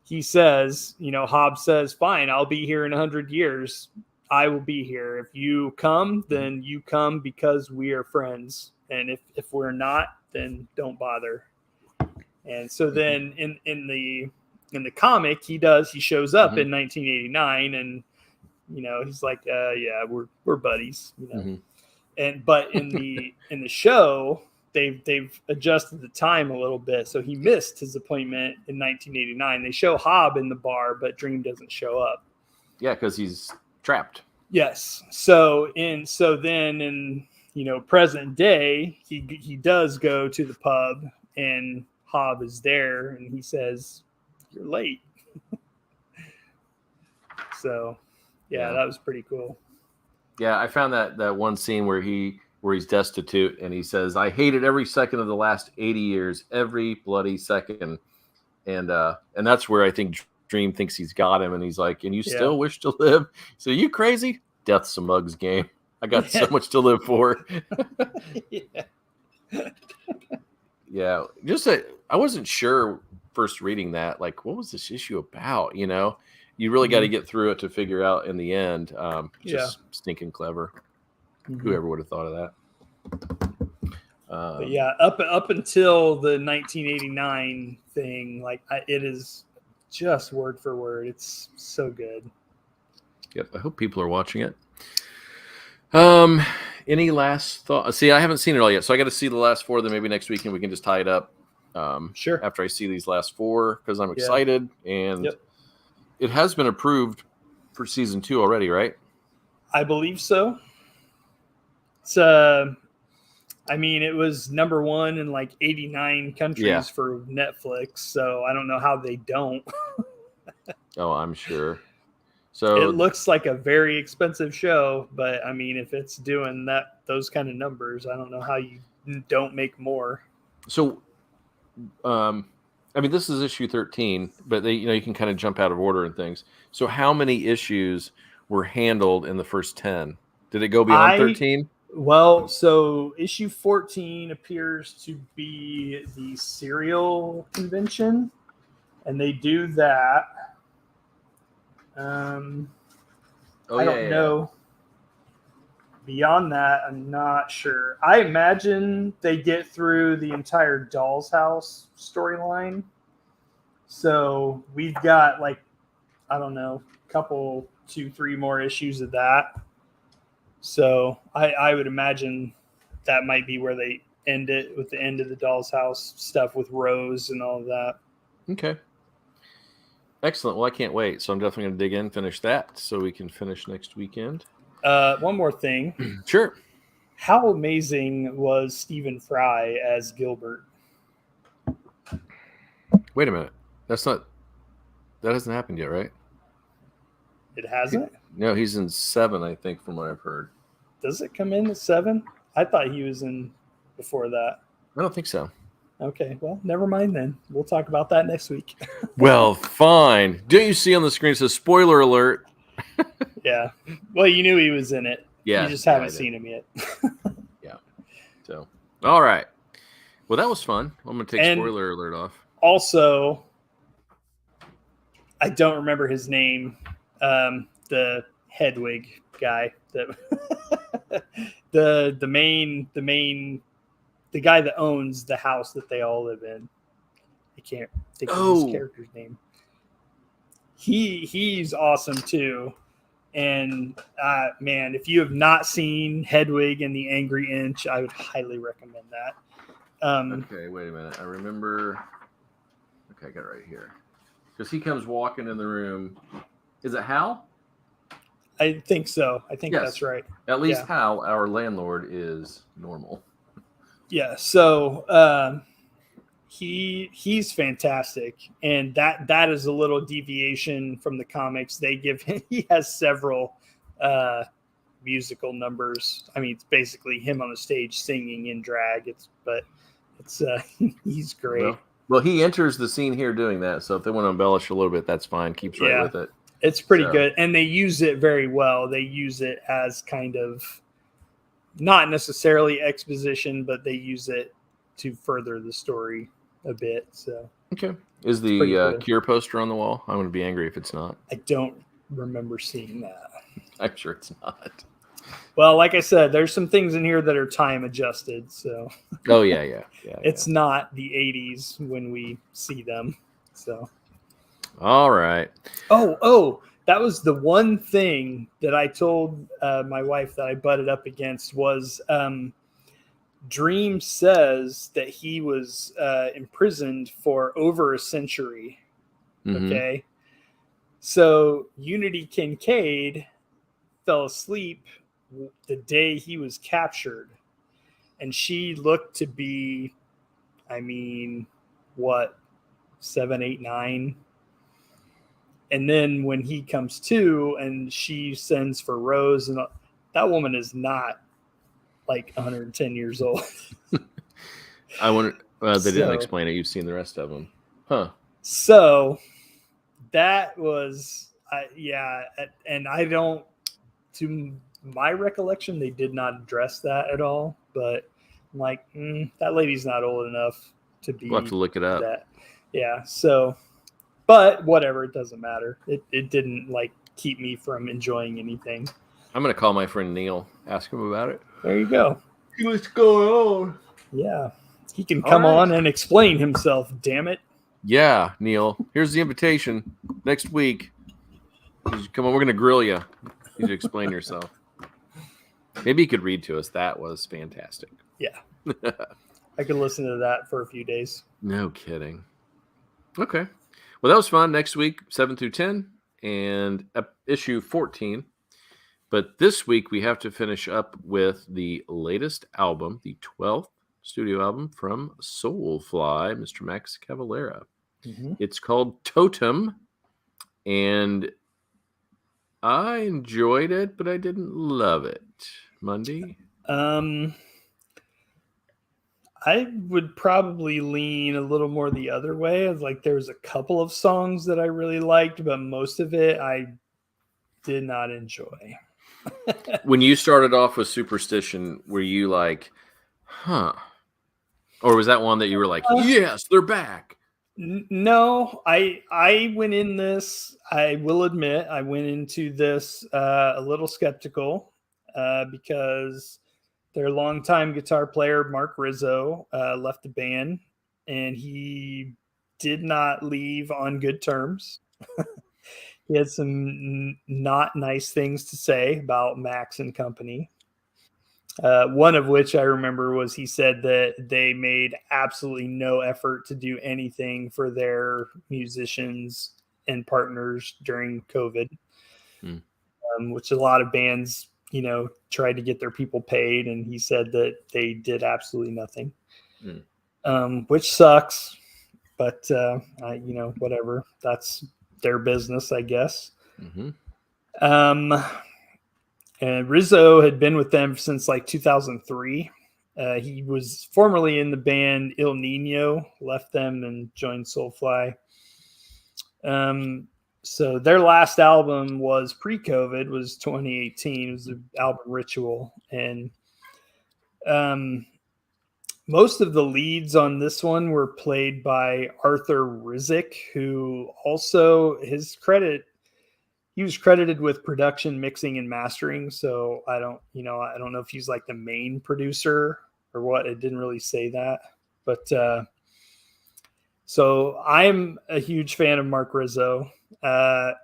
he says, Hobbs says, fine, I'll be here in 100 years. I will be here. If you come, then you come because we are friends. And if we're not, then don't bother. And so then in the comic, he shows up in 1989, and he's like, yeah, we're buddies, but in the show, they've adjusted the time a little bit, so he missed his appointment in 1989. They show Hobb in the bar, but Dream doesn't show up. Yeah, because he's trapped. Yes. So then in present day, he does go to the pub, and Hobb is there, and he says, "You're late." So, yeah, that was pretty cool. Yeah, I found that one scene where he's destitute, and he says, "I hated every second of the last 80 years, every bloody second," and that's where I think Dream thinks he's got him, and he's like, "And you still wish to live? So you crazy? Death's a mug's game. I got so much to live for." Yeah, I wasn't sure first reading that, like, what was this issue about? You really got to get through it to figure out in the end. Just stinking clever. Whoever would have thought of that. But yeah, up until the 1989 thing, like it is just word for word. It's so good. Yep, I hope people are watching it. Any last thought? See, I haven't seen it all yet, so I got to see the last 4. Then maybe next weekend we can just tie it up. Sure. After I see these last 4, because I'm excited, and it has been approved for season 2 already, right? I believe so. It's it was number 1 in like 89 countries for Netflix, so I don't know how they don't. Oh, I'm sure. So it looks like a very expensive show, but if it's doing those kind of numbers, I don't know how you don't make more. So, this is issue 13, but you can kind of jump out of order and things. So, how many issues were handled in the first 10? Did it go beyond 13? Well, so issue 14 appears to be the serial convention, and they do that. I don't know. Beyond that, I'm not sure. I imagine they get through the entire Doll's House storyline. So we've got couple 2-3 more issues of that. So I would imagine that might be where they end it, with the end of the Doll's House stuff with Rose and all of that. Okay. Excellent. Well, I can't wait. So I'm definitely going to dig in, finish that, so we can finish next weekend. One more thing. Sure. How amazing was Stephen Fry as Gilbert? Wait a minute. That hasn't happened yet, right? It hasn't? No, he's in 7, I think, from what I've heard. Does it come in at 7? I thought he was in before that. I don't think so. Okay, well, never mind then. We'll talk about that next week. Well, fine. Don't you see on the screen it says spoiler alert? Yeah. Well, you knew he was in it. Yeah. You just haven't seen him yet. Yeah. So, all right. Well, that was fun. I'm going to take spoiler alert off. Also, I don't remember his name. The Hedwig guy, the guy that owns the house that they all live in. I can't think of his character's name. He's awesome too. And man, if you have not seen Hedwig and the Angry Inch, I would highly recommend that. Okay, wait a minute. I remember. Okay, I got it right here. Because he comes walking in the room. Is it Hal? I think so. I think Yes. that's right. At least Yeah. how our landlord is normal. Yeah. So he's fantastic, and that is a little deviation from the comics. They give him he has several musical numbers. I mean, it's basically him on the stage singing in drag. It's he's great. Well, he enters the scene here doing that. So if they want to embellish a little bit, that's fine. Keeps right with it. It's pretty good, and they use it very well. They use it as kind of not necessarily exposition, but they use it to further the story a bit. So okay, is the Cure poster on the wall? I'm going to be angry if it's not. I don't remember seeing that. I'm sure it's not. Well, like I said, there's some things in here that are time adjusted. So oh yeah. It's not the 80s when we see them. So all right. Oh, that was the one thing that I told my wife that I butted up against was Dream says that he was imprisoned for over a century. Mm-hmm. Okay. So Unity Kincaid fell asleep the day he was captured, and she looked to be, I mean, what, 7, 8, 9. And then when he comes to and she sends for Rose, and that woman is not like 110 years old. I wonder, they didn't explain it. You've seen the rest of them. Huh. So that was, and I don't, to my recollection, they did not address that at all. But I'm like, that lady's not old enough to be. We'll have to look it up. That. Yeah. So, but whatever, it doesn't matter. It didn't like keep me from enjoying anything. I'm going to call my friend Neil, ask him about it. There you go. What's going on? Yeah. He can come on and explain himself, damn it. Yeah, Neil. Here's the invitation. Next week. Come on, we're going to grill you. You need to explain yourself. Maybe you could read to us. That was fantastic. Yeah. I could listen to that for a few days. No kidding. Okay. Well, that was fun. Next week, 7 through 10 and issue 14. But this week, we have to finish up with the latest album, the 12th studio album from Soulfly, Mr. Max Cavalera. Mm-hmm. It's called Totem, and I enjoyed it, but I didn't love it. Monday? I would probably lean a little more the other way. Like there's a couple of songs that I really liked, but most of it I did not enjoy. When you started off with Superstition, were you like, huh? Or was that one that you were like, yes, they're back? No, I went in this, I will admit, I went into this a little skeptical because their longtime guitar player, Mark Rizzo, left the band, and he did not leave on good terms. He had some not nice things to say about Max and company. One of which I remember was he said that they made absolutely no effort to do anything for their musicians and partners during COVID, which a lot of bands, tried to get their people paid. And he said that they did absolutely nothing, which sucks. But, whatever. That's their business, I guess. Mm-hmm. And Rizzo had been with them since like 2003. He was formerly in the band Il Nino, left them and joined Soulfly. So their last album was pre-COVID, was 2018. It was the album Ritual. And most of the leads on this one were played by Arthur Rizek, who also he was credited with production, mixing, and mastering. So I don't know if he's like the main producer or what. It didn't really say that, but so I'm a huge fan of Mark Rizzo.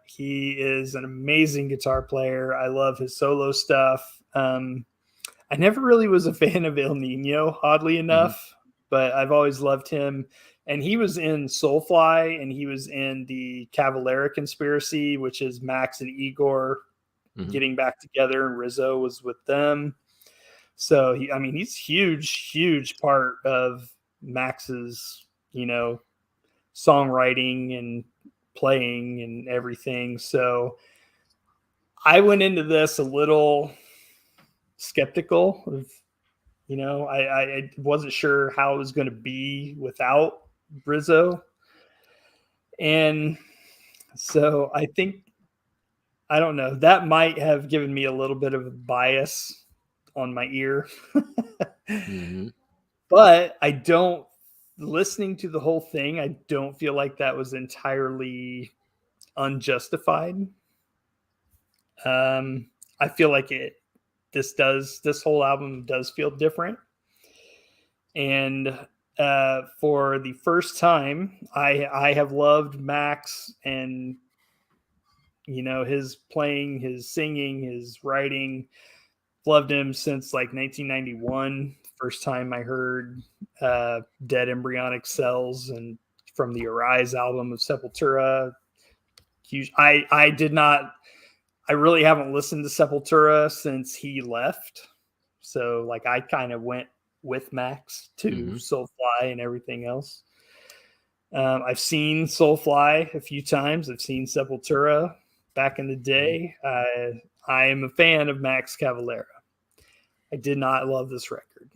He is an amazing guitar player. I love his solo stuff. I never really was a fan of Il Nino, oddly enough, but I've always loved him. And he was in Soulfly, and he was in the Cavalera Conspiracy, which is Max and Igor getting back together, and Rizzo was with them. So he's huge part of Max's, songwriting and playing and everything. So I went into this a little skeptical of, I wasn't sure how it was going to be without Rizzo. And so I think, I don't know, that might have given me a little bit of a bias on my ear. But listening to the whole thing, I don't feel like that was entirely unjustified. I feel like this whole album does feel different. And for the first time, I have loved Max and, his playing, his singing, his writing. Loved him since like 1991. First time I heard Dead Embryonic Cells and from the Arise album of Sepultura. Huge. I really haven't listened to Sepultura since he left. So like I kind of went with Max to Soulfly and everything else. I've seen Soulfly a few times. I've seen Sepultura back in the day. I am a fan of Max Cavalera. I did not love this record.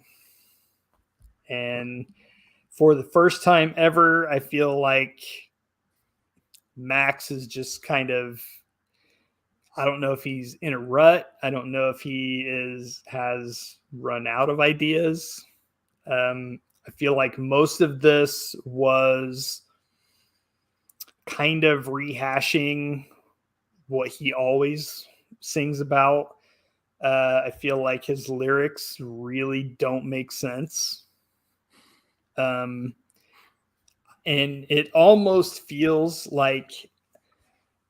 And for the first time ever, I feel like Max is just kind of, I don't know if he's in a rut. I don't know if he has run out of ideas. I feel like most of this was kind of rehashing what he always sings about. I feel like his lyrics really don't make sense. And it almost feels like,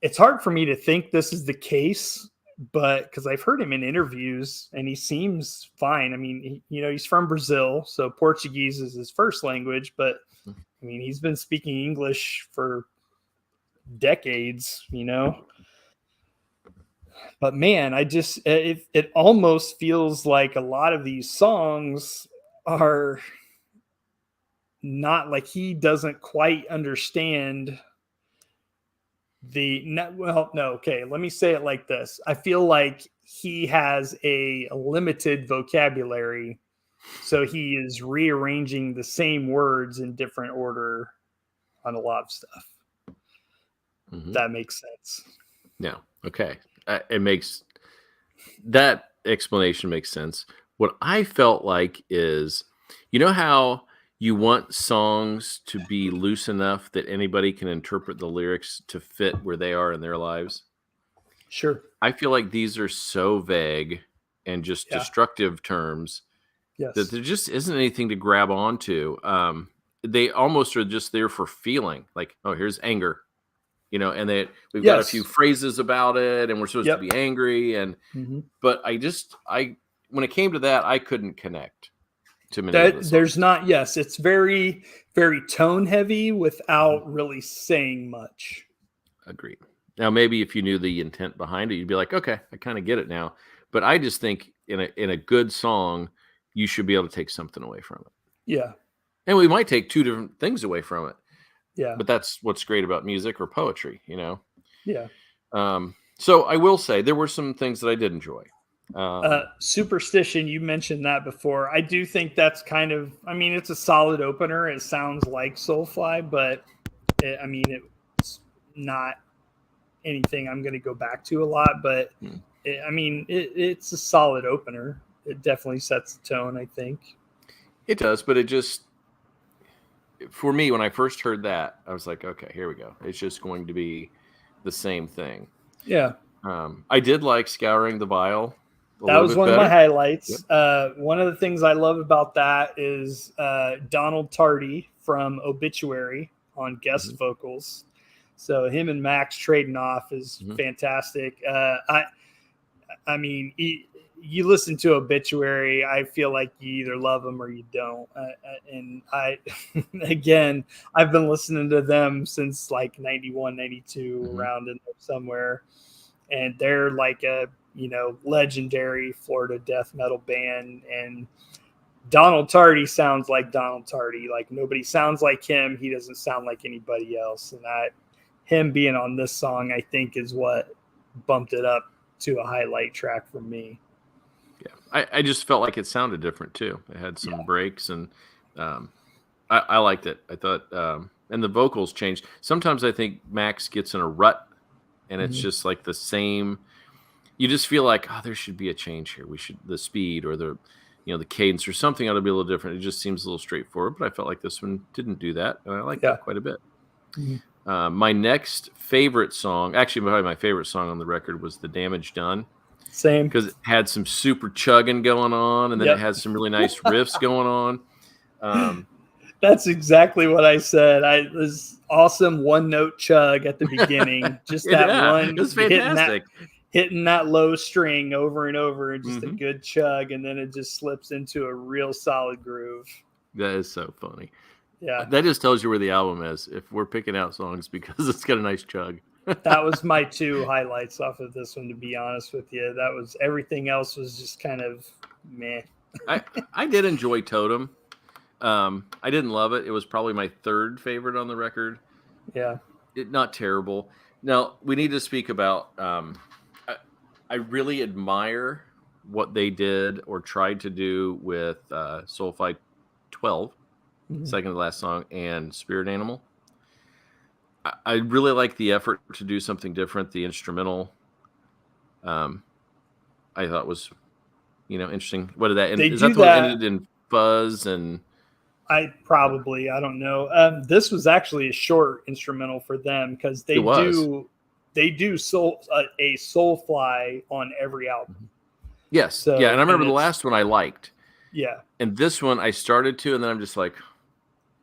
it's hard for me to think this is the case, but because I've heard him in interviews and he seems fine. I mean, he's from Brazil, so Portuguese is his first language, but I mean, he's been speaking English for decades, But man, it almost feels like a lot of these songs are not, like he doesn't quite understand okay, let me say it like this. I feel like he has a limited vocabulary, so he is rearranging the same words in different order on a lot of stuff. That makes sense. Yeah. Okay. That explanation makes sense. What I felt like is, how you want songs to be loose enough that anybody can interpret the lyrics to fit where they are in their lives? Sure. I feel like these are so vague and just destructive terms that there just isn't anything to grab onto. They almost are just there for feeling, like, oh, here's anger, and we've got a few phrases about it and we're supposed to be angry. And, but when it came to that, I couldn't connect. It's very, very tone heavy without really saying much. Agreed. Now, maybe if you knew the intent behind it, you'd be like, okay, I kind of get it now. But I just think in a good song, you should be able to take something away from it. Yeah. And we might take two different things away from it. Yeah. But that's what's great about music or poetry, Yeah. So I will say there were some things that I did enjoy. Superstition, you mentioned that before. I do think that's kind of, it's a solid opener. It sounds like Soulfly, but it's not anything I'm going to go back to a lot, but it's a solid opener. It definitely sets the tone, I think. It does, but it just, for me, when I first heard that, I was like, okay, here we go. It's just going to be the same thing. Yeah. I did like Scouring the Vial. That was one of my highlights. Yep. One of the things I love about that is Donald Tardy from Obituary on guest vocals. So him and Max trading off is fantastic. You listen to Obituary, I feel like you either love them or you don't. And again, I've been listening to them since like 91, 92, around in there somewhere. and they're like a legendary Florida death metal band. And Donald Tardy sounds like Donald Tardy. Like nobody sounds like him. He doesn't sound like anybody else. And him being on this song, I think, is what bumped it up to a highlight track for me. Yeah, I just felt like it sounded different too. It had some breaks, and I liked it. I thought, and the vocals changed. Sometimes I think Max gets in a rut, and it's just like the same. You just feel like, oh, there should be a change here. The speed or the cadence or something ought to be a little different. It just seems a little straightforward, but I felt like this one didn't do that, and I liked that quite a bit. My next favorite song, actually probably my favorite song on the record, was The Damage Done. Same. Because it had some super chugging going on, and then it had some really nice riffs going on. That's exactly what I said. It was awesome one-note chug at the beginning. Just that one. It was fantastic. Hitting that low string over and over, and just a good chug, and then it just slips into a real solid groove. That is so funny. Yeah. That just tells you where the album is, if we're picking out songs, because it's got a nice chug. That was my two highlights off of this one, to be honest with you. That was everything else was just kind of meh. I did enjoy Totem. I didn't love it. It was probably my third favorite on the record. Yeah. Not terrible. Now, we need to speak about I really admire what they did or tried to do with Soulfly 12, second to last song, and Spirit Animal. I really like the effort to do something different. The instrumental, I thought was, interesting. What did that end? Is that the one that ended in fuzz? And I don't know. This was actually a short instrumental for them, because they do a Soulfly on every album. Yes. So, yeah. And I remember the last one I liked. Yeah. And this one I started to, and then I'm just like,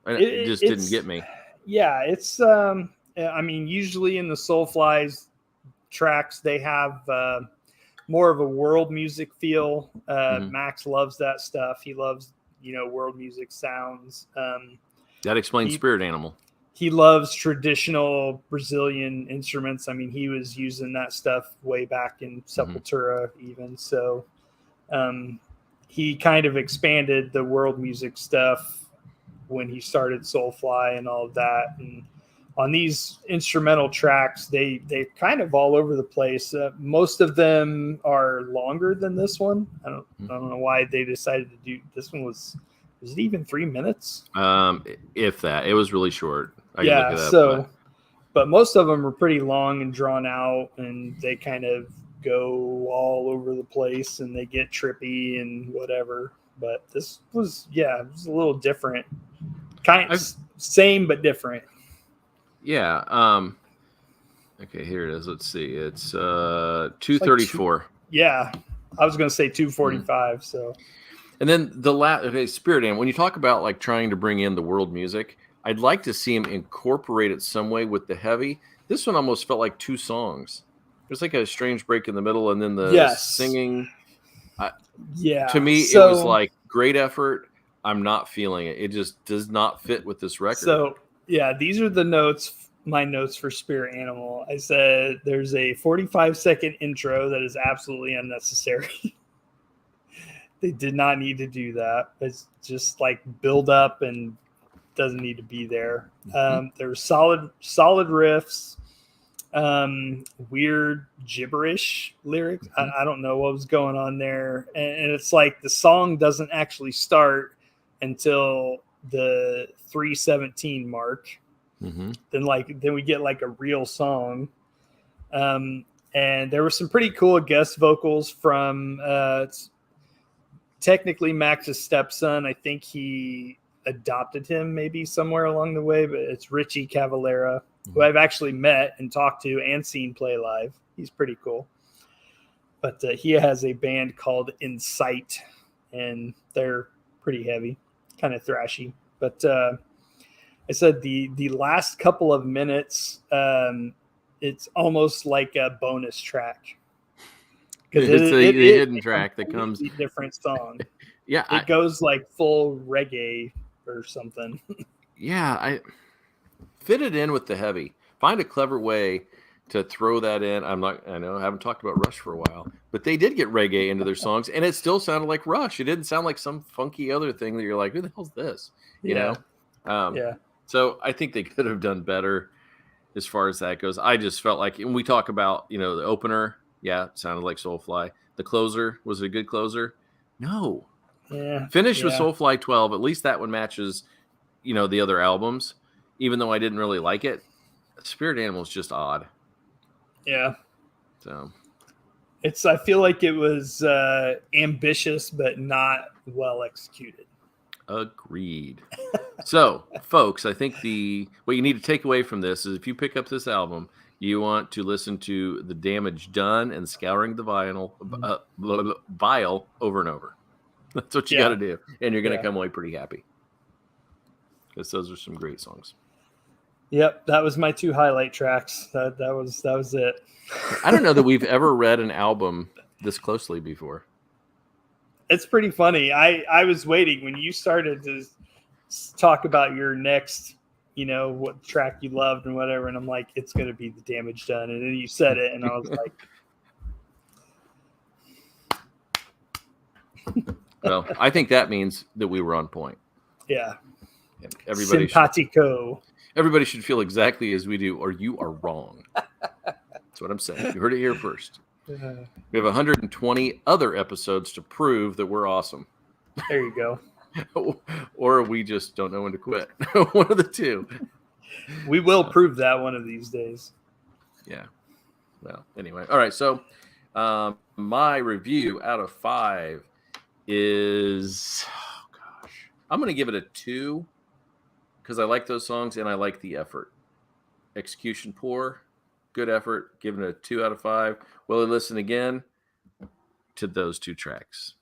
it just didn't get me. Yeah. It's, usually in the Soulfly's tracks, they have more of a world music feel. Max loves that stuff. He loves, world music sounds. That explains Spirit Animal. He loves traditional Brazilian instruments. I mean, he was using that stuff way back in Sepultura even. So he kind of expanded the world music stuff when he started Soulfly and all of that. And on these instrumental tracks, they're kind of all over the place. Most of them are longer than this one. I don't know why they decided to do this one. Was it even 3 minutes? If that. It was really short. But most of them are pretty long and drawn out, and they kind of go all over the place, and they get trippy and whatever. But this was, it was a little different. Same but different. Yeah. Okay, here it is. Let's see. It's 2:34. Yeah, I was going to say 2:45. So. And then Spirit Animal. When you talk about like trying to bring in the world music, I'd like to see him incorporate it some way with the heavy. This one almost felt like two songs. There's like a strange break in the middle, and then the singing. To me, it was like great effort. I'm not feeling it. It just does not fit with this record. So, these are my notes for Spirit Animal. I said there's a 45-second intro that is absolutely unnecessary. They did not need to do that. It's just like build up and doesn't need to be there. There's solid riffs, weird gibberish lyrics. I don't know what was going on there. And it's like the song doesn't actually start until the 3:17 mark. Then we get like a real song. And there were some pretty cool guest vocals from technically Max's stepson. I think he adopted him maybe somewhere along the way, but it's Richie Cavalera, who I've actually met and talked to and seen play live. He's pretty cool. But he has a band called Insight, and they're pretty heavy, kind of thrashy. But I said the last couple of minutes, it's almost like a bonus track. It's a hidden track that comes different song. It goes like full reggae or something. I fit it in with the heavy. Find a clever way to throw that in. I know I haven't talked about Rush for a while, but they did get reggae into their songs, and it still sounded like Rush. It didn't sound like some funky other thing that you're like, who the hell's this? You know? Yeah. So I think they could have done better as far as that goes. I just felt like, and we talk about, the opener, it sounded like Soulfly. The closer, was it a good closer? No. Yeah. Finished with Soulfly 12. At least that one matches, the other albums, even though I didn't really like it. Spirit Animal is just odd. Yeah. So I feel like it was ambitious, but not well executed. Agreed. So, folks, I think what you need to take away from this is if you pick up this album, you want to listen to The Damage Done and Scouring the Vial over and over. That's what you got to do. And you're going to come away pretty happy. Because those are some great songs. Yep, that was my 2 highlight tracks. That was it. I don't know that we've ever read an album this closely before. It's pretty funny. I was waiting when you started to talk about your next, what track you loved and whatever, and I'm like, it's going to be The Damage Done. And then you said it, and I was like... Well, I think that means that we were on point. Yeah. Simpatico. Everybody should feel exactly as we do, or you are wrong. That's what I'm saying. You heard it here first. We have 120 other episodes to prove that we're awesome. There you go. Or we just don't know when to quit. One of the two. We will prove that one of these days. Yeah. Well, anyway. All right. So my review out of 5 is, I'm going to give it a 2 because I like those songs and I like the effort. Execution poor, good effort, giving it a 2 out of 5. Will I listen again to those 2 tracks?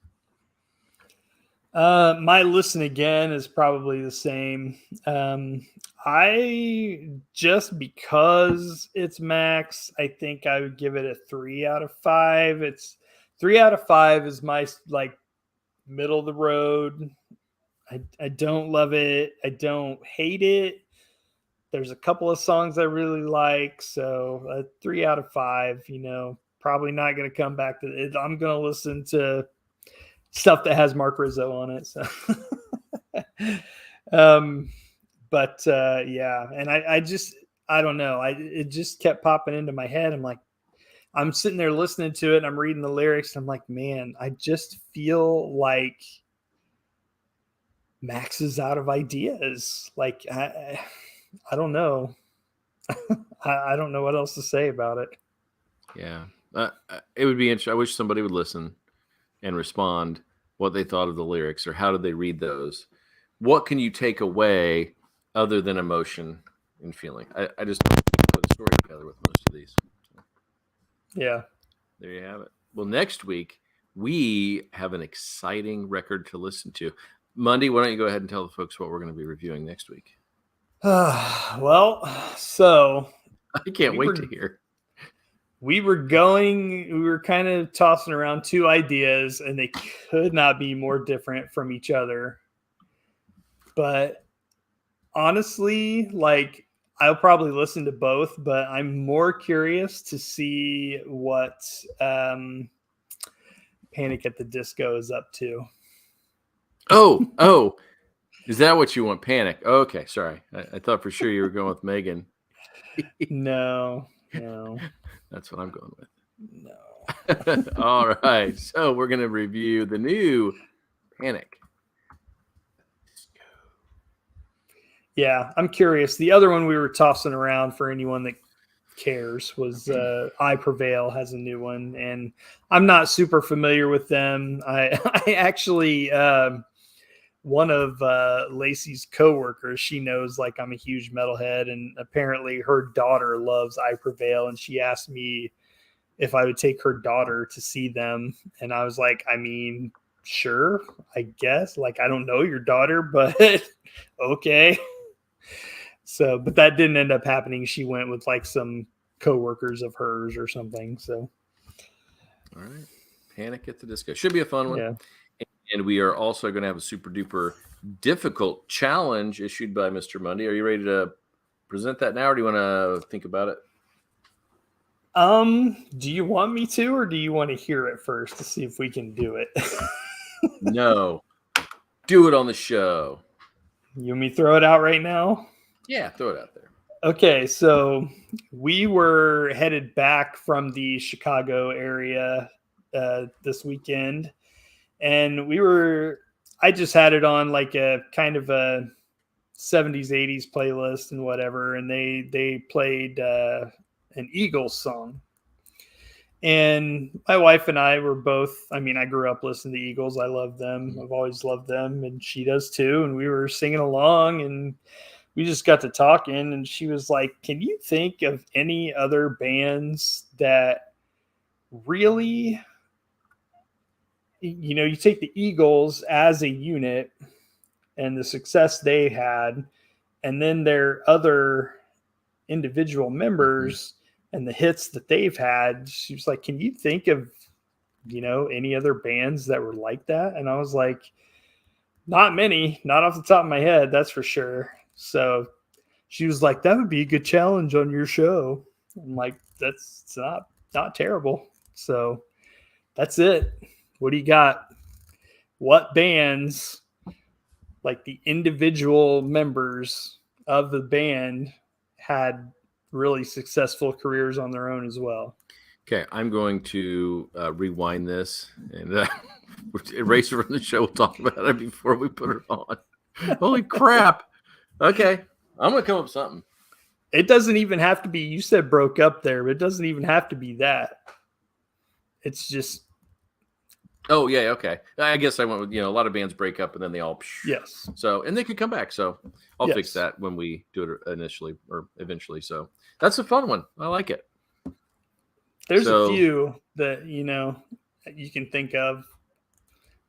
My listen again is probably the same. I just because it's Max, I think I would give it a 3 out of 5. It's 3 out of 5 is my middle of the road. I don't love it. I don't hate it. There's a couple of songs I really like. So a 3 out of 5, probably not going to come back to it. I'm going to listen to stuff that has Mark Rizzo on it. So, and I don't know. It just kept popping into my head. I'm like, I'm sitting there listening to it and I'm reading the lyrics. And I'm like, man, I just feel like Max is out of ideas. Like, I don't know. I don't know what else to say about it. Yeah. It would be interesting. I wish somebody would listen and respond what they thought of the lyrics or how did they read those. What can you take away other than emotion and feeling? I just put a story together with most of these. Yeah. There you have it. Well, next week, we have an exciting record to listen to. Monday, why don't you go ahead and tell the folks what we're going to be reviewing next week? Well, so I can't wait to hear. We were kind of tossing around 2 ideas, and they could not be more different from each other. But honestly, I'll probably listen to both, but I'm more curious to see what Panic at the Disco is up to. Oh, is that what you want? Panic. Okay, sorry. I thought for sure you were going with Megan. No. That's what I'm going with. No. All right. So we're going to review the new Panic. Yeah, I'm curious. The other one we were tossing around for anyone that cares was I Prevail has a new one, and I'm not super familiar with them. I actually one of Lacey's coworkers, she knows I'm a huge metalhead, and apparently her daughter loves I Prevail, and she asked me if I would take her daughter to see them, and I was like, I mean, sure, I guess. I don't know your daughter, but okay. So, but that didn't end up happening. She went with some coworkers of hers or something. So, all right, Panic at the Disco should be a fun one. Yeah. And we are also going to have a super duper difficult challenge issued by Mr. Mundy. Are you ready to present that now, or do you want to think about it? Do you want me to, or do you want to hear it first to see if we can do it? No. Do it on the show. You want me to throw it out right now? Yeah, throw it out there. Okay, so we were headed back from the Chicago area this weekend, and I just had it on like a kind of a 70s 80s playlist and whatever, and they played an Eagles song. And my wife and I were both, I mean, I grew up listening to the Eagles. I love them. I've always loved them, and she does too. And we were singing along, and we just got to talking, and she was like, can you think of any other bands that really, you take the Eagles as a unit and the success they had, and then their other individual members and the hits that they've had. She was like, can you think of, any other bands that were like that? And I was like, not many, not off the top of my head, that's for sure. So she was like, that would be a good challenge on your show. I'm like, that's not terrible. So that's it. What do you got? What bands, like the individual members of the band, had really successful careers on their own as well? Okay, I'm going to rewind this and erase it from the show. We'll talk about it before we put it on. Holy crap. Okay, I'm going to come up with something. It doesn't even have to be, you said broke up there, but it doesn't even have to be that. It's just. Oh, yeah, okay. I guess I went with, a lot of bands break up and then they all. Yes. So, and they could come back. So I'll fix that when we do it initially or eventually. So that's a fun one. I like it. There's a few that, you can think of,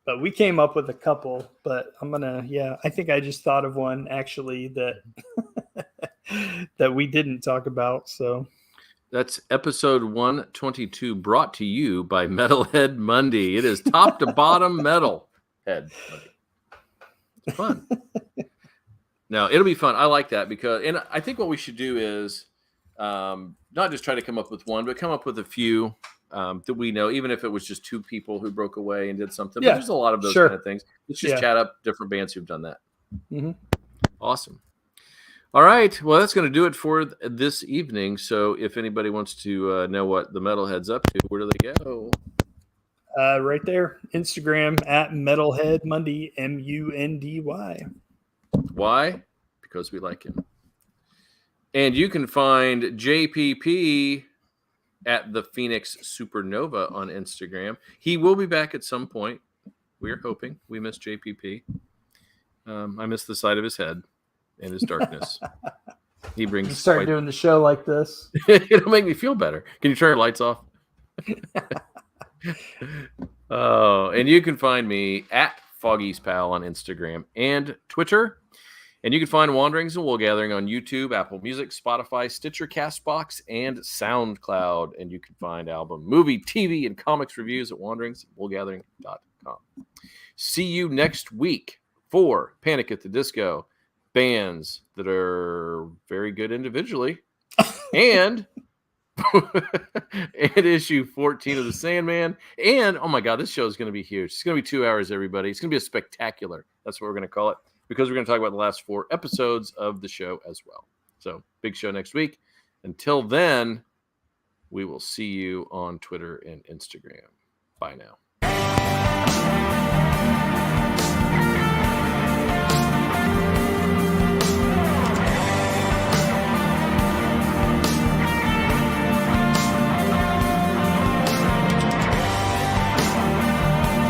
but we came up with a couple, but I think I just thought of one actually that, that we didn't talk about. So that's episode 122, brought to you by Metalhead Monday. It is top to bottom Metalhead Monday. It's fun. No, it'll be fun. I like that and I think what we should do is not just try to come up with one, but come up with a few that we know, even if it was just two people who broke away and did something. Yeah, but there's a lot of those kind of things. Let's just chat up different bands who've done that. Mm-hmm. Awesome. All right. Well, that's going to do it for this evening. So if anybody wants to know what the Metalhead's up to, where do they go? Right there. Instagram at Metalhead Monday, MUNDY. Why? Because we like him. And you can find JPP at the Phoenix Supernova on Instagram. He will be back at some point. We are hoping. We miss JPP. I miss the side of his head and his darkness. He brings. You start doing the show like this. It'll make me feel better. Can you turn your lights off? Oh, and you can find me at Foggy's Pal on Instagram and Twitter. And you can find Wanderings and Wool Gathering on YouTube, Apple Music, Spotify, Stitcher, Castbox, and SoundCloud. And you can find album, movie, TV, and comics reviews at wanderingsandwoolgathering.com. See you next week for Panic at the Disco, bands that are very good individually, and and issue 14 of the Sandman. And, oh my God, this show is going to be huge. It's going to be 2 hours, everybody. It's going to be a spectacular. That's what we're going to call it, because we're going to talk about the last 4 episodes of the show as well. So, big show next week. Until then, we will see you on Twitter and Instagram. Bye now.